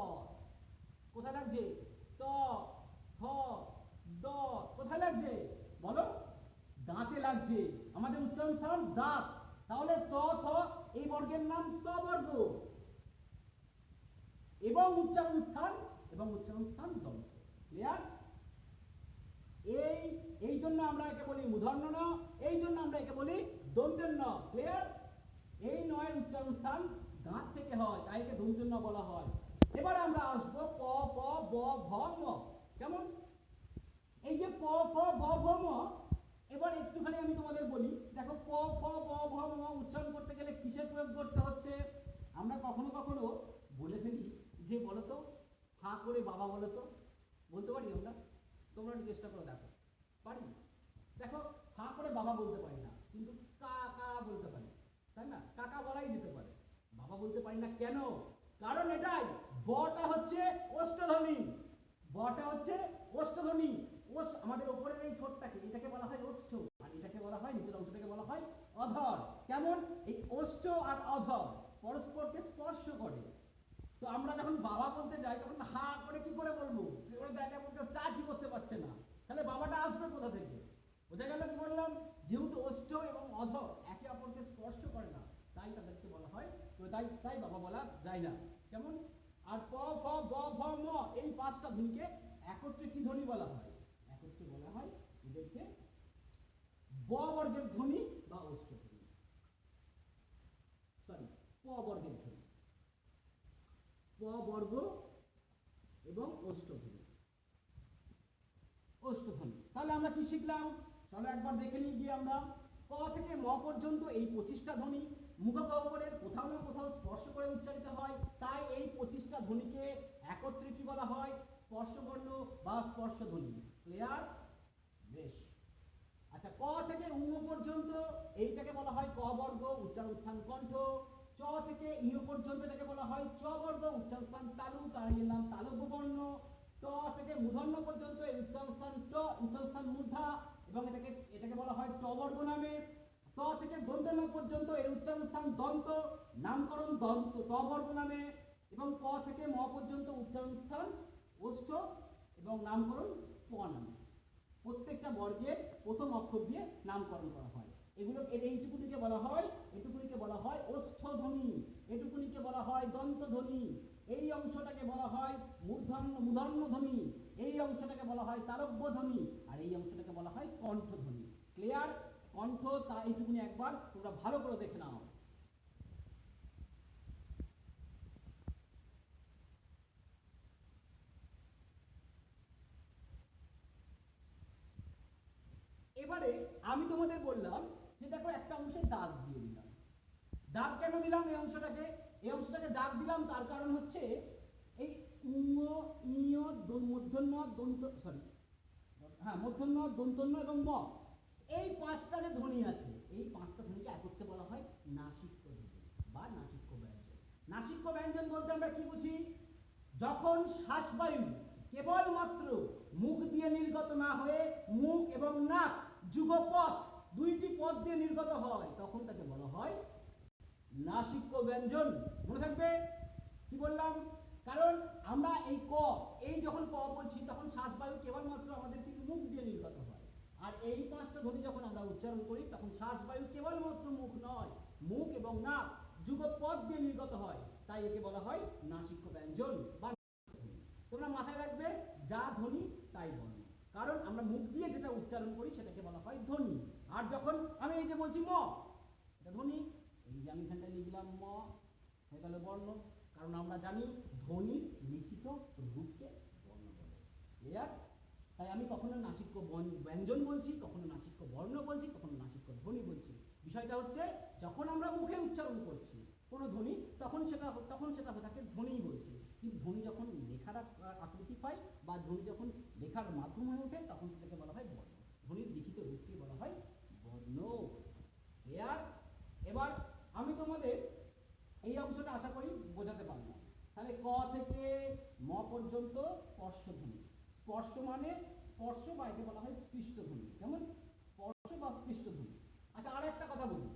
কোথায় লাগছে? ত থ দ কোথায় লাগছে বলো? দাঁতে লাগছে। আমাদের উচ্চারণ স্থান দাঁত। তাহলে ত থ এই বর্গের নাম ত বর্গ এবং উচ্চারণ স্থান দন্ত। ক্লিয়ার? এই জন্য আমরা একে বলি মূর্ধন্য ন, এই জন্য আমরা একে বলি দন্তের ন। ক্লিয়ার? এই নয়ের উচ্চারণ স্থান দাঁত থেকে হয়, তাই একে দন্তের ন বলা হয়। এবার আমরা আসবো প প ব ভ ম। কেমন? এই যে প প ব ভ ম, এবার একটুখানি আমি তোমাদের বলি। দেখো প প ব ভ ম উচ্চারণ করতে গেলে কিসের প্রয়োগ করতে হচ্ছে? আমরা কখনো কখনো বলে ফেলি যে বলো তো হা করে বাবা বলো তো, বলতে পারি আমরা? তোমরা একটু চেষ্টা করে দেখো, পারি? দেখো হা করে বাবা বলতে পারি না, কিন্তু কাকা বলতে পারি, তাই না? কাকা বলাই যেতে পারে, বাবা বলতে পারি না। কেন? কারণ এটাই, বটা হচ্ছে অষ্টধ্বনি। বটা হচ্ছে অষ্টধ্বনি। আমাদের উপরের এই ঠোঁটটাকে, এটাকে বলা হয় ওষ্ঠ, আর এটাকে বলা হয়, নিচের অংশটাকে বলা হয় অধর। কেমন? এই ওষ্ঠ আর অধর পরস্পরকে স্পর্শ করে। তো আমরা যখন বাবা বলতে যাই তখন হা করে কি করে বলবো? ওরা দেখা বলতে স্টার্টই করতে পারছে না, তাহলে বাবাটা আসবে কোথা থেকে? বোঝা গেল কি বললাম? যেহেতু ওষ্ঠ এবং অধর একে অপরকে স্পর্শ করে না, তাই তাদেরকে বলা হয়, তো তাই তাই বাবা বলা যায় না। কেমন? আর প ফ গ ভ ম এই পাঁচটা ধ্বনিকে একত্রে কি ধ্বনি বলা হয়? একত্রে বলা হয় এদেরকে ব বর্গের ধ্বনি বা ওষ্ঠ ধ্বনি, সরি প বর্গের ধ্বনি, প বর্গ এবং ওষ্ঠধ্বনি, ওষ্ঠধ্বনি। তাহলে আমরা কি শিখলাম? চলো একবার দেখে নিই গিয়ে আমরা। ক থেকে ম পর্যন্ত এই 25টা ধ্বনি মুখগহ্বরের কোথাও না কোথাও স্পর্শ করে উচ্চারিত হয়, তাই এই 25টা ধ্বনিকে একত্রে কি বলা হয়? স্পর্শবর্ণ বা স্পর্শধ্বনি। ক্লিয়ার? বেশ। আচ্ছা, ক থেকে উ পর্যন্ত এইটাকে বলা হয় ক বর্গ, উচ্চারণ স্থান কণ্ঠ। চ থেকে ইউ পর্যন্ত এটাকে বলা হয় চ বর্গ, উচ্চারণ স্থান তালু, তার এর নাম তালব্য বর্ণ। ট থেকে মূর্ধন্য পর্যন্ত এর উচ্চারণ স্থান ট, উচ্চারণ স্থান মূর্ধা, এবং এটাকে বলা হয় ট বর্গ নামে। ত থেকে দন্তন্য পর্যন্ত এর উচ্চারণ স্থান দন্ত, নামকরণ দন্ত ত বর্গ নামে। এবং ক থেকে ম পর্যন্ত উচ্চারণ স্থান ওষ্ঠ এবং নামকরণ প নামে। প্রত্যেকটা বর্গের প্রথম অক্ষর দিয়ে নামকরণ করা হয়। এগুলো এইটুকুনিকে বলা হয়, এটুকুনিকে বলা হয় ওষ্ঠধ্বনি, এটুকুনিকে বলা হয় দন্তধ্বনি, এই অংশটাকে বলা হয় মূর্ধন্য ধ্বনি, এই অংশটাকে বলা হয় তালব্য ধ্বনি, আর এই অংশটাকে বলা হয় কণ্ঠধ্বনি। ক্লিয়ার? কণ্ঠ তা এইটুকুনি একবার তোমরা ভালো করে দেখে নাও। এবারে আমি তোমাদের বললাম যে দেখো একটা অংশে দাগ দিয়ে দিলাম। দাগ কেন দিলাম? এই অংশটাকে দাগ দিলাম তার কারণ হচ্ছে এই মূর্ধন্য দন্তন্য এবং ম, এই পাঁচটা যে ধ্বনি আছে, এই পাঁচটা ধ্বনিকে একত্রে বলা হয় নাসিক্য ধ্বনি বা নাসিক্য ব্যঞ্জন। নাসিক্য ব্যঞ্জন বলতে আমরা কি বুঝি? যখন শ্বাসবায়ু কেবলমাত্র মুখ দিয়ে নির্গত না হয়ে মুখ এবং নাক যুগপথ, দুইটি পথ দিয়ে নির্গত হয়, তখন তাকে বলা হয় নাসিক্য ব্যঞ্জন। মনে থাকবে কি বললাম? কারণ আমরা এই যখন ক বলছি তখন শ্বাসবায়ু কেবলমাত্র আমাদের কিন্তু মুখ দিয়ে নির্গত হয়, আর এই পাঁচটা ধ্বনি যখন আমরা উচ্চারণ করি তখন শ্বাসবায়ু কেবলমাত্র মুখ নয়, মুখ এবং নাক যুগপথ দিয়ে নির্গত হয়, তাই একে বলা হয় নাসিক্য ব্যঞ্জন বা ধ্বনি। তোমরা মাথায় রাখবে, যা ধ্বনি তাই বর্ণ, কারণ আমরা মুখ দিয়ে যেটা উচ্চারণ করি সেটাকে বলা হয় ধ্বনি। আর যখন আমি এই যে বলছি ম, এটা ধ্বনি, এই যে আমি এখানটায় লিখলাম ম, হয়ে গেল বর্ণ, কারণ আমরা জানি ধ্বনির লিখিত রূপকে বর্ণ বলে। ক্লিয়ার? তাই আমি কখনো নাসিক্য ব্যঞ্জন বলছি, কখনো নাসিক্য বর্ণ বলছি, কখনো নাসিক্য ধ্বনি বলছি। বিষয়টা হচ্ছে যখন আমরা মুখে উচ্চারণ করছি কোনো ধ্বনি তখন সেটা তাকে ধ্বনিই বলছি, কিন্তু ধ্বনি যখন লেখার আকৃতি পায় বা ধ্বনি যখন লেখার মাধ্যম হয়ে ওঠে তখন সেটাকে বলা হয় বর্ণ। ধ্বনির লিখিত রূপকে বলা হয় বর্ণ। ক্লিয়ার? এবার আমি তোমাদের এই অংশটা আশা করি বোঝাতে পারলাম। তাহলে ক থেকে ম পর্যন্ত স্পর্শধ্বনি। স্পর্শ মানে স্পর্শ বা একে বলা হয় স্পৃষ্টধ্বনি। কেমন? স্পর্শ বা স্পৃষ্টধ্বনি। আচ্ছা, আর একটা কথা বলি,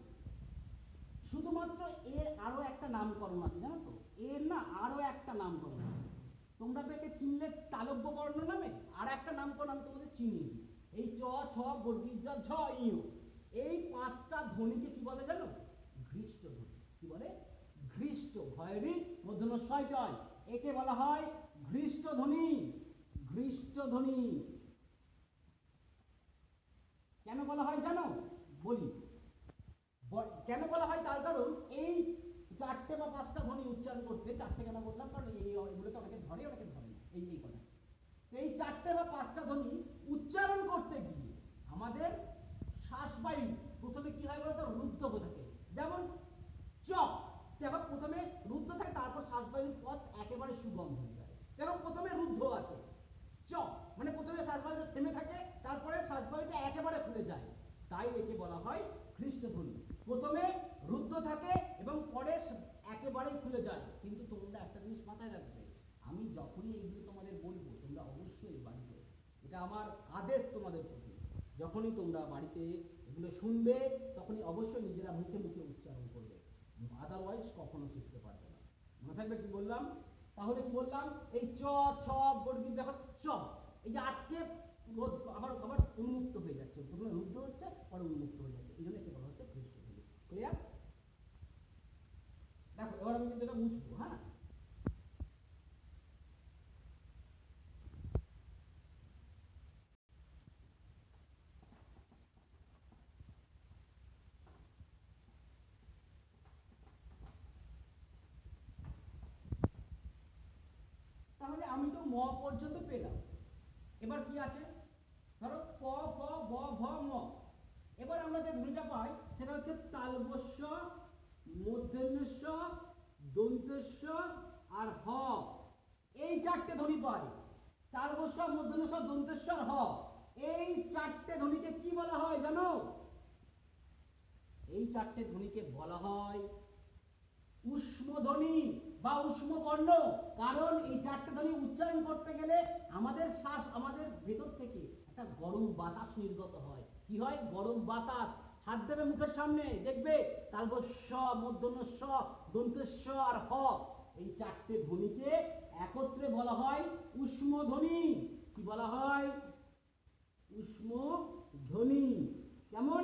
শুধুমাত্র এর আরো একটা নামকরণ আছে, জানো তো? এর না আরো একটা নামকরণ আছে। তোমরা তো একে চিনলে তালব্য বর্ণ নামে, আর একটা নামকরণ আমি তোমাদের চিনিয়ে দিই। এই চ, ছ, বর্গীয় জ, ঝ, ইউ, এই পাঁচটা ধ্বনিকে কি বলে জানো? ঘৃষ্ট ধ্বনি। কি বলে? ঘৃষ্ট। ভয়েরই মধ্যম ছয়টায়, একে বলা হয় ঘৃষ্ট ধ্বনি। ঘৃষ্ট ধ্বনি কেন বলা হয় জানো? বলি। কেন বলা হয় তার কারণ এই চারটে বা পাঁচটা ধ্বনি উচ্চারণ করতে, চারটে কেন বললাম? কারণ এগুলোকে অনেকে ধরে, অনেকে ধরে না, এই কথা। এই চারটে বা পাঁচটা ধ্বনি উচ্চারণ করতে গিয়ে আমাদের শ্বাসবায়ু প্রথমে কি হয় বলতো? রুদ্ধ হয়ে থাকে। যেমন চ, দেখো প্রথমে রুদ্ধ থাকে, তারপর শ্বাসবায়ুর পথ একেবারে সুগম হয়ে যায়। দেখো প্রথমে রুদ্ধ আছে, চ মানে প্রথমে শ্বাসবায়ুটা থেমে থাকে, তারপরে শ্বাসবায়ুটা একেবারে খুলে যায়, তাই একে বলা হয় ঘৃষ্ট ধ্বনি। প্রথমে রুদ্ধ থাকে এবং পরে একেবারেই খুলে যায়। কিন্তু তোমরা একটা জিনিস মাথায় রাখবে, আমি যখনই এইগুলো তোমাদের বলবো তোমরা অবশ্যই বাড়িতে এটা আমার আদেশ তোমাদের প্রতি। যখনই তোমরা বাড়িতে এগুলো শুনবে তখনই অবশ্যই নিজেরা মুখে মুখে উচ্চারণ করবে, আদারওয়াইজ কখনো শিখতে পারবে না। মনে থাকবে কি বললাম? তাহলে কি বললাম? এই চ ছ বর্গী দেখো চ, এই যে আটকে আবার আবার উন্মুক্ত হয়ে যাচ্ছে, প্রথমে রুদ্ধ হচ্ছে পরে উন্মুক্ত হয়ে যাচ্ছে, এই জন্য একে বলা হচ্ছে পৃষ্ঠধ্বনি। ক্লিয়ার? দেখো এবার আমি কিন্তু এটা মুছবো। হ্যাঁ, তাহলে আমি তো ম পর্যন্ত পেলাম। এবার কি আছে? ধরো প ফ ব ভ ম। এবার আমরা যে ধ্বনিটা পাই সেটা হচ্ছে তালবস্য, মূর্ধন্য ষ, দন্তেশ্ব আর হ। এই চারটে ধ্বনি পাই, তালবস্য, মূর্ধন্য ষ, দন্তেশ্ব আর হ। এই চারটে ধ্বনিকে কি বলা হয় জানো? এই চারটে ধ্বনিকে বলা হয় ঊষ্মধ্বনি বা ঊষ্ম বর্ণ। কারণ এই চারটে ধ্বনি উচ্চারণ করতে গেলে আমাদের শ্বাস, আমাদের ভেতর থেকে একটা গরম বাতাস নির্গত হয়। কি হয়? গরম বাতাস। হাত দেবে মুখের সামনে, দেখবে তালবস্য, মূর্ধন্য ষ, দন্তেশ্ব আর হ। এই চারটে ধ্বনিকে একত্রে বলা হয় ঊষ্মধ্বনি। কি বলা হয়? ঊষ্মধ্বনি। কেমন?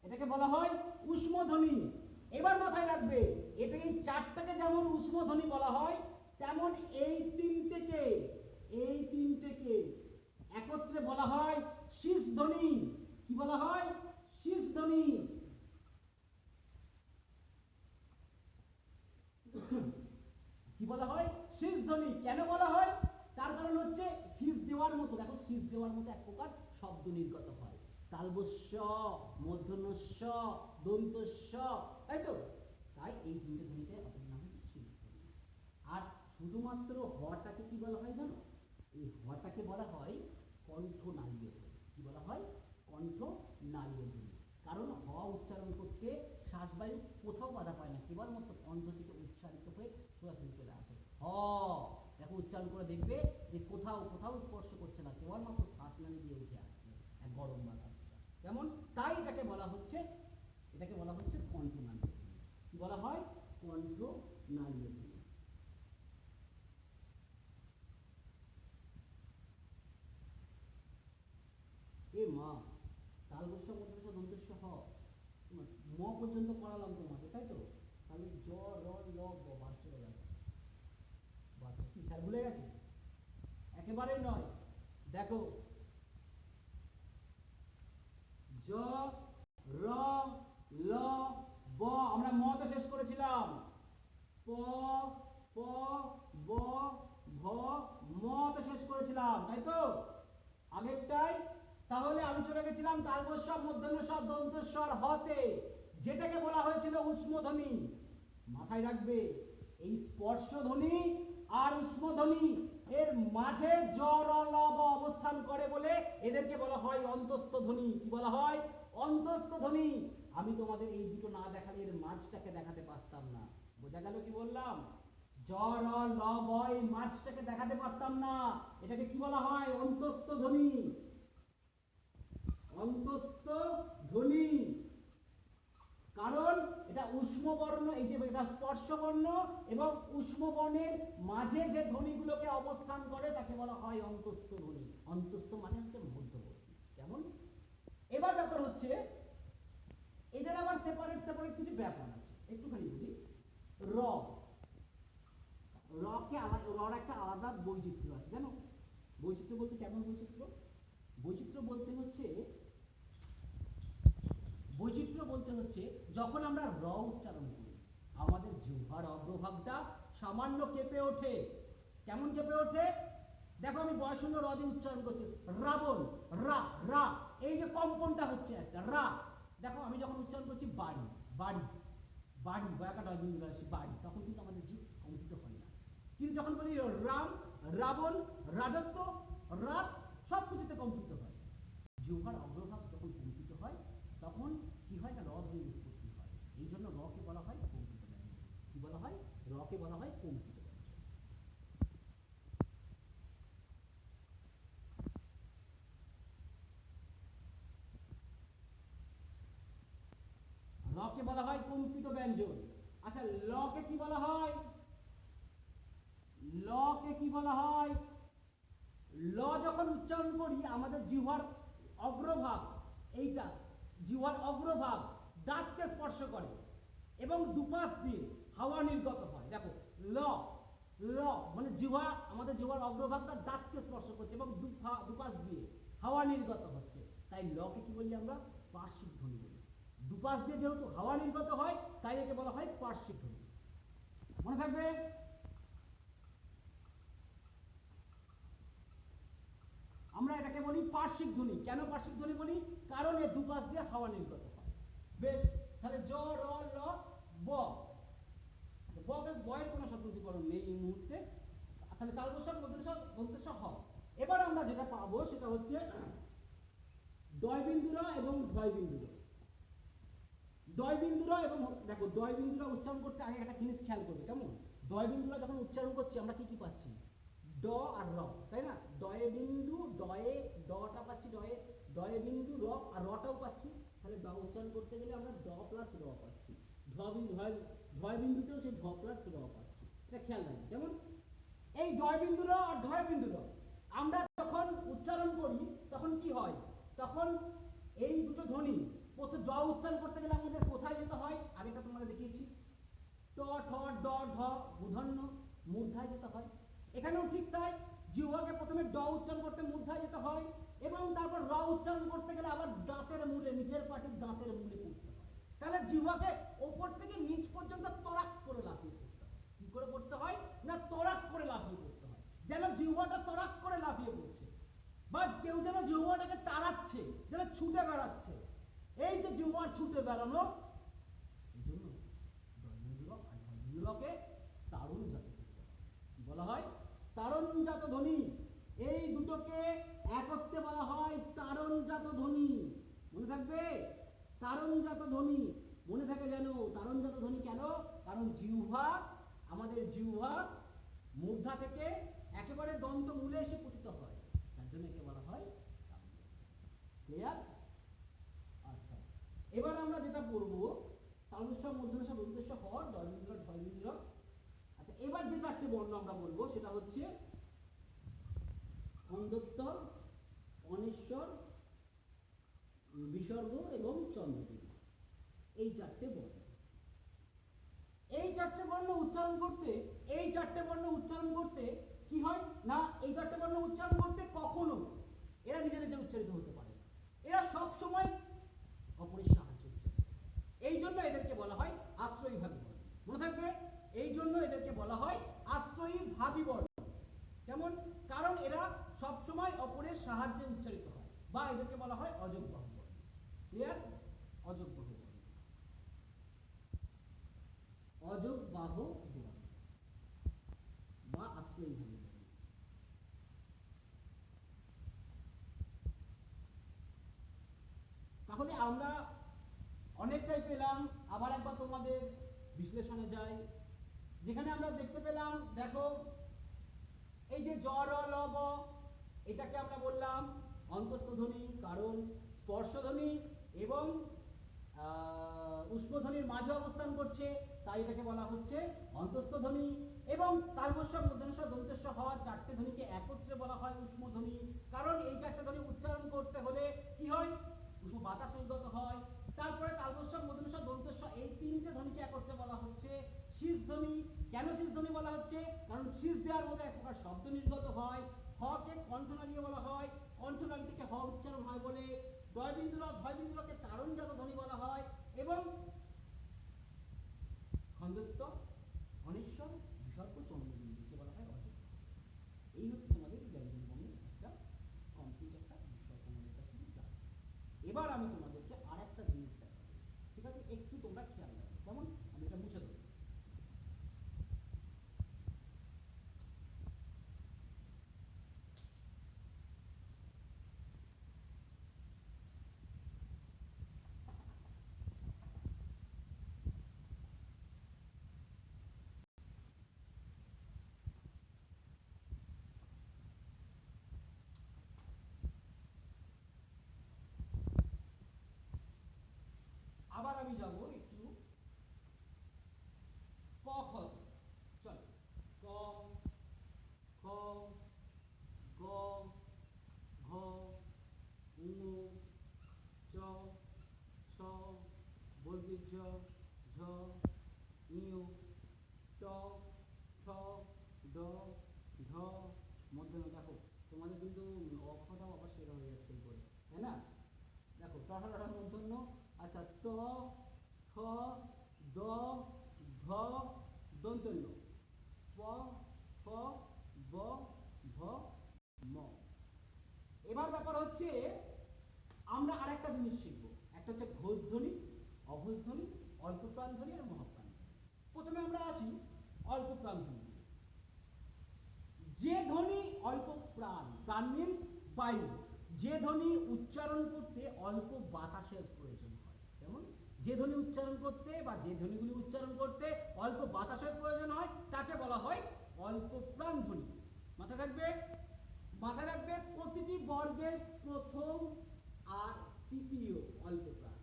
এটাকে বলা হয় ঊষ্মধ্বনি। এবার মাথায় রাখবে, এটা এই চারটাকে যেমন ঊষ্মধ্বনি বলা হয়, তেমন এই তিনটেকে একত্রে বলা হয় শীষধ্বনি। কি বলা হয়? শীষধ্বনি। কি বলা হয়? শীষধ্বনি। কেন বলা হয়? তার কারণ হচ্ছে শীষ দেওয়ার মতো, দেখো শীষ দেওয়ার মতো এক প্রকার শব্দ নির্গত হয়। তালবস্য, মূর্ধন্য ষ, দন্তস্ব, তাই তো? তাই এই তিনটে ধ্বনিতে অপর নাম হচ্ছে শীষধ্বনি। আর শুধুমাত্র হটাকে কি বলা হয় জানো? এই হটাকে বলা হয় কণ্ঠনালীয় ধ্বনি। কি বলা হয়? কণ্ঠনালীয় ধ্বনি। কারণ হ উচ্চারণ করতে শ্বাসবায়ু কোথাও বাধা পায় না, কেবলমাত্র কণ্ঠ থেকে উচ্চারিত হয়ে সোজাসুজি চলে আসে। হ, দেখো উচ্চারণ করে দেখবে যে কোথাও কোথাও স্পর্শ করছে না, কেবলমাত্র শ্বাসনালী দিয়ে উঠে আসছে এক গরম বাতাস। যেমন তাই এটাকে বলা হচ্ছে কণ্ঠনালীয় ধ্বনি। কি বলা হয়? কণ্ঠনালীয় ধ্বনি। এ মা, তালবস্য, মূর্ধন্য ষ, দন্তেশ্ব হ, ম পর্যন্ত পড়ালাম তোমাকে, তাই তো? তাহলে জ, র, ল, ব বাদ চলে গেল। কি স্যার ভুলে গেছে? একেবারেই নয়। দেখো জ, র, ল, ব আমরা মতে শেষ করেছিলাম। প, প, ব, ভ, মতে শেষ করেছিলাম, তাই তো? আগেরটাই। তাহলে আমি চলে গেছিলাম তালবস্য, মূর্ধন্য ষ, দন্তেশ্ব আর হতে, যেটাকে বলা হয়েছিল ঊষ্মধ্বনি। মাথায় রাখবে, এই স্পর্শধ্বনি আর ঊষ্মধ্বনি এর মাঝে জ, র, ল, ব অবস্থান করে বলে এদেরকে বলা হয় অন্তস্থ ধ্বনি। কি বলা হয়? অন্তস্থ ধ্বনি। আমি তোমাদের এই দুটো না দেখালে এর মাঝটাকে দেখাতে পারতাম না। বোঝা গেল কি বললাম? জ, র, ল, ব এই মাঝটাকে দেখাতে পারতাম না। এটাকে কি বলা হয়? অন্তস্থ ধ্বনি। অন্তস্থ ধ্বনি। কারণ এটা ঊষ্ম বর্ণ, এই যে এটা স্পর্শ বর্ণ এবং ঊষ্ম বর্ণের মাঝে যে ধ্বনিগুলোকে অবস্থান করে তাকে বলা হয় অন্তস্থ ধ্বনি। অন্তস্থ মানে হচ্ছে মধ্যবর্তী। কেমন? এবার ব্যাপার হচ্ছে এদের আবার সেপারেট কিছু ব্যাপার আছে, একটুখানি বলি। র, রকে আবার রর একটা আলাদা বৈচিত্র্য আছে, জানো? বৈচিত্র্য বলতে কেমন বৈচিত্র্য? বৈচিত্র্য বলতে হচ্ছে যখন আমরা র উচ্চারণ করি আমাদের জিহ্বার অগ্রভাগটা সামান্য কেঁপে ওঠে। কেমন কেঁপে ওঠে? দেখো আমি বয়শূন্য র দিয়ে উচ্চারণ করছি, রাবণ, রা রা, এই যে কম্পনটা হচ্ছে একটা রা। দেখো আমি যখন উচ্চারণ করছি বাড়ি বাড়ি বাড়ি, বয়াকাটা বাড়ি, তখন কিন্তু আমাদের জিভ কম্পিত হয় না। কিন্তু যখন বলি রাম, রাবণ, রাজত্ব, রাত, সব কিছুতে কম্পিত হয়। জিহ্বার অগ্রভাগ যখন কম্পিত হয় তখন কি হয় না, র ধ্বনির উৎপত্তি হয়। এই জন্য রকে বলা হয় কম্পিত ব্যঞ্জন। কি বলা হয়? রকে বলা হয় কম্পিত ব্যঞ্জন। কে বলা হয় কম্পিত ব্যঞ্জন। আচ্ছা ল কে কি বলা হয়? ল কে কি বলা হয়? ল যখন উচ্চারণ করি আমাদের জিহ্বার অগ্রভাগ, এইটা জিহ্বার অগ্রভাগ দাঁতকে স্পর্শ করে এবং দুপাশ দিয়ে হাওয়া নির্গত হয়। দেখো ল ল মানে জিহ্বা, আমাদের জিহ্বার অগ্রভাগটা দাঁতকে স্পর্শ করছে এবং দুপাশ দিয়ে হাওয়া নির্গত হচ্ছে, তাই লকে কি বলি আমরা? পার্শ্বিক ধ্বনি বলি। দুপাশ দিয়ে যেহেতু হাওয়া নির্গত হয় তাই একে বলা হয় পার্শ্বিক ধ্বনি। মনে থাকবে। আমরা এটাকে বলি পার্শ্বিক ধ্বনি। কেন পার্শ্বিক ধ্বনি বলি? কারণ এর দুপাশ দিয়ে হাওয়া নির্গত হয়। বেশ, তাহলে জ র ল ব, বয়ের কোনো শব্দীকরণ নেই এই মুহূর্তে, তাহলে তালবস্বর মধ্যস্বর দন্তেস্ব হ। এবার আমরা যেটা পাবো সেটা হচ্ছে ডয় বিন্দুরা এবং ঢয় বিন্দুরা। ডয় বিন্দুরা এবং দেখো ডয় বিন্দুরা উচ্চারণ করতে আগে একটা জিনিস খেয়াল করবে, কেমন? ডয় বিন্দুরা যখন উচ্চারণ করছি আমরা কি কি পাচ্ছি? ড আর র, তাই না? ডয়ে বিন্দু, ডয়ে ডটা পাচ্ছি, ডয়ে ডয়ে বিন্দু র, আর রটাও পাচ্ছি। তাহলে ড উচ্চারণ করতে গেলে আমরা ড প্লাস র পাচ্ছি। ঢয় বিন্দুতেও সেই ঢ প্লাস র পাচ্ছি। এটা খেয়াল রাখবে। যেমন এই ডয় বিন্দু র আর ঢয় বিন্দু র আমরা যখন উচ্চারণ করি তখন কি হয়? তখন এই দুটো ধ্বনি প্রথম জ উচ্চারণ করতে গেলে আমাদের কোথায় যেতে হয়? আগেটা তোমাদের দেখিয়েছি, ট ঠ ড ঢ মূর্ধন্য মূর্ধায় যেতে হয়। এখানেও ঠিক তাই, জিহ্বাকে প্রথমে ড উচ্চারণ করতে মূর্ধায় যেতে হয় এবং তারপর র উচ্চারণ করতে গেলে আবার দাঁতের মূলে, নিচের পাটির দাঁতের মূলে পড়তে হয়। তাহলে জিহ্বাকে ওপর থেকে নিচ পর্যন্ত তরাক করে লাফিয়ে পড়তে হয়। কি করে পড়তে হয়? না তরাক করে লাফিয়ে পড়তে হয়, যেন জিহ্বাটা তরাক করে লাফিয়ে পড়ছে, বা কেউ যেন জিহ্বাটাকে তাড়াচ্ছে, যেন ছুটে বেড়াচ্ছে। এই যে জিহ্বার ছুটে বেড়ানো, এই জন্য কে তারুণ্যজাত বলা হয়। তারুণ্যজাত ধ্বনি, এই দুটোকে একত্রে বলা হয় তারুণ্যজাত ধ্বনি। মনে থাকবে, তারুণ্যজাত ধ্বনি মনে থাকে যেন। তারুণ্যজাত ধ্বনি কেন? কারণ জিহ্বা, আমাদের জিহ্বা মূর্ধা থেকে একেবারে দন্ত মূলে এসে পতিত হয়, তার জন্য একে বলা হয়। ক্লিয়ার? আচ্ছা, এবার আমরা যেটা পড়বো তালবস্বর মূর্ধন্য দন্তেস্ব হ, ডয় বিন্দু ঢয় বিন্দু। আচ্ছা, এবার যে চারটি বর্ণ আমরা বলবো সেটা হচ্ছে অন্ধত্বর, অনিশ্বর, বিসর্গ এবং চন্দ্রবিন্দু। এই চারটে বর্ণ, এই চারটে বর্ণ উচ্চারণ করতে, এই চারটে বর্ণ উচ্চারণ করতে কি হয় না, এই চারটে বর্ণ উচ্চারণ করতে কখনো এরা নিজে নিজে উচ্চারিত হতে পারে, এরা সব সময় অপরের সাহায্য। এই জন্য এদেরকে বলা হয় আশ্রয়ী ভাবী বর্ণ। মনে থাকবে, এই জন্য এদেরকে বলা হয় আশ্রয়ী ভাবী বর্ণ। কেমন? কারণ এরা সব সময় অপরের সাহায্যে উচ্চারিত হয়, বা এদেরকে বলা হয় অযোগবাহ বর্ণ। ক্লিয়ার? অযোগবাহ বর্ণ, অযোগবাহ বর্ণ বা আশ্রয়ী ভাবী বর্ণ। তাহলে আমরা অনেকটাই পেলাম। আবার একবার তোমাদের বিশ্লেষণে যাই, যেখানে আমরা দেখতে পেলাম, দেখো এই যে জ র ল ব, এটাকে আমরা বললাম অন্তস্থ ধ্বনি, কারণ স্পর্শধ্বনি এবং উষ্মধ্বনির মাঝে অবস্থান করছে, তাই এটাকে বলা হচ্ছে অন্তস্থ ধ্বনি। এবং তালবস্বর মূর্ধন্য দন্তেস্ব হওয়া চারটে ধ্বনিকে একত্রে বলা হয় উষ্মধ্বনি, কারণ এই চারটে ধ্বনি উচ্চারণ করতে হলে কি হয়? উষ্ম বাতাস নির্গত হয়। তারপরে তালবস্বর মূর্ধন্য দন্তেস্ব, এই তিনটে ধ্বনিকে একত্রে বলা হচ্ছে শীষ ধ্বনি। কেন শীষ ধ্বনি বলা হচ্ছে? কারণ শীষ দেওয়ার মধ্যে এক প্রকার শব্দ নির্গত হয়। হকে কণ্ঠনালী বলা হয়, কণ্ঠনালী থেকে হ উচ্চারণ হয় বলে। ডয় বিন্দু ঢয় বিন্দুকে তারুণ্যজাত ধ্বনি বলা হয়। এবং খণ্ডত্ব, অনিশ্বর, বিসর্গ, চন্দ্রবিন্দুকে বলা হয় অযোগ। এই হচ্ছে তোমাদের ব্যঞ্জন বর্ণের একটা কমপ্লিট একটা বিষয় তোমাদের কাছে ক্লাস। এবার আমি তোমাদেরকে আর একটা জিনিস দেখাবো, ঠিক আছে? একটু তোমরা খেয়াল রাখবে। যেমন আমি এটা মুছে দেবো। আবার আমি যাব একটু ঝ ইউ ট ঠ ড ঢ মধ্যমে। দেখো তোমাদের কিন্তু অক্ষটাও আবার সেরা হয়ে যাচ্ছে এই করে, তাই না? দেখো টঠাটা মূর্ধন্য। আচ্ছা ট ঠ দ ধ দন্তন্য প ফ ব ভ ম। এবার ব্যাপার হচ্ছে আমরা আরেকটা জিনিস শিখবো, একটা হচ্ছে ঘোষ ধ্বনি, অঘোষ ধ্বনি, অল্প প্রাণ ধ্বনি আর মহাপ্রাণ। প্রথমে আমরা আসি অল্প প্রাণ ধ্বনি। যে ধ্বনি অল্প প্রাণ, প্রাণ মিন্স বায়ু, যে ধ্বনি উচ্চারণ করতে অল্প বাতাসের প্রয়োজন হয়, যেমন যে ধ্বনি উচ্চারণ করতে বা যে ধ্বনিগুলি উচ্চারণ করতে অল্প বাতাসের প্রয়োজন হয় তাকে বলা হয় অল্প প্রাণ ধ্বনি। মাথায় রাখবে, মাথায় রাখবে প্রতিটি বর্গের প্রথম আর তৃতীয় অল্প প্রাণ।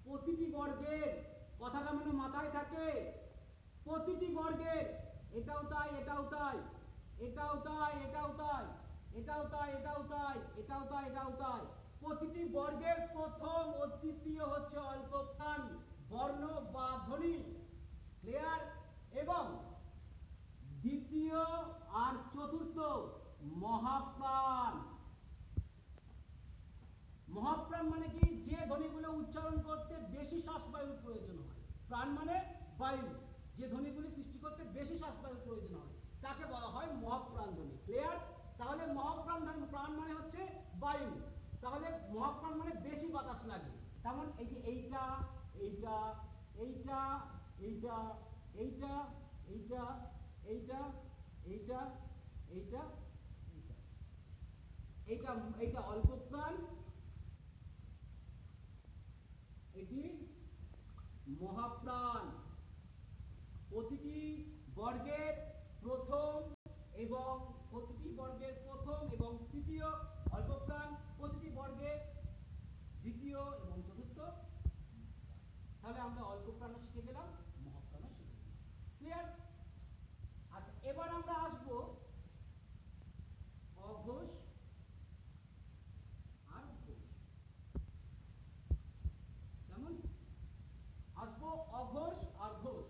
প্রতিটি বর্গের কথাটা মানে মাথায় থাকে, প্রতিটি বর্গের, এটাও তাই এটাও তাই, এটাও তাই এটাও তাই, এটাও তাই এটাও তাই, এটাও তাই এটাও তাই, প্রতিটি বর্গের প্রথম ও তৃতীয় হচ্ছে অল্প প্রাণ বর্ণ বা ধ্বনি। ক্লিয়ার? এবং দ্বিতীয় আর চতুর্থ মহাপ্রাণ। মহাপ্রাণ মানে কি? যে ধ্বনিগুলো উচ্চারণ করতে বেশি শ্বাসবায়ুর প্রয়োজন হয়। প্রাণ মানে বায়ু, যে ধ্বনিগুলি সৃষ্টি করতে বেশি শ্বাসবায়ুর প্রয়োজন হয় তাকে বলা হয় মহাপ্রাণ ধ্বনি। ক্লিয়ার? তাহলে মহাপ্রাণ ধ্বনি, প্রাণ মানে হচ্ছে বায়ু, তাহলে মহাপ্রাণ মানে বেশি বাতাস লাগে। তেমন এই যে এইটা এইটা এইটা এইটা এইটা এইটা এইটা এইটা এইটা এইটা এইটা এইটা অল্প প্রাণ, এটি মহাপ্রাণ। প্রতিটি বর্গের প্রথম এবং প্রতিটি বর্গের প্রথম এবং তৃতীয় অল্প প্রাণ, প্রতিটি বর্গের দ্বিতীয় এবং চতুর্থ। তাহলে আমরা অল্প প্রাণ শিখে গেলাম, মহাপ্রাণ শিখে গেলাম। ক্লিয়ার? আচ্ছা এবার আমরা আসবো অঘোষ আর ঘোষ। কেমন? আসবো অঘোষ আর ঘোষ।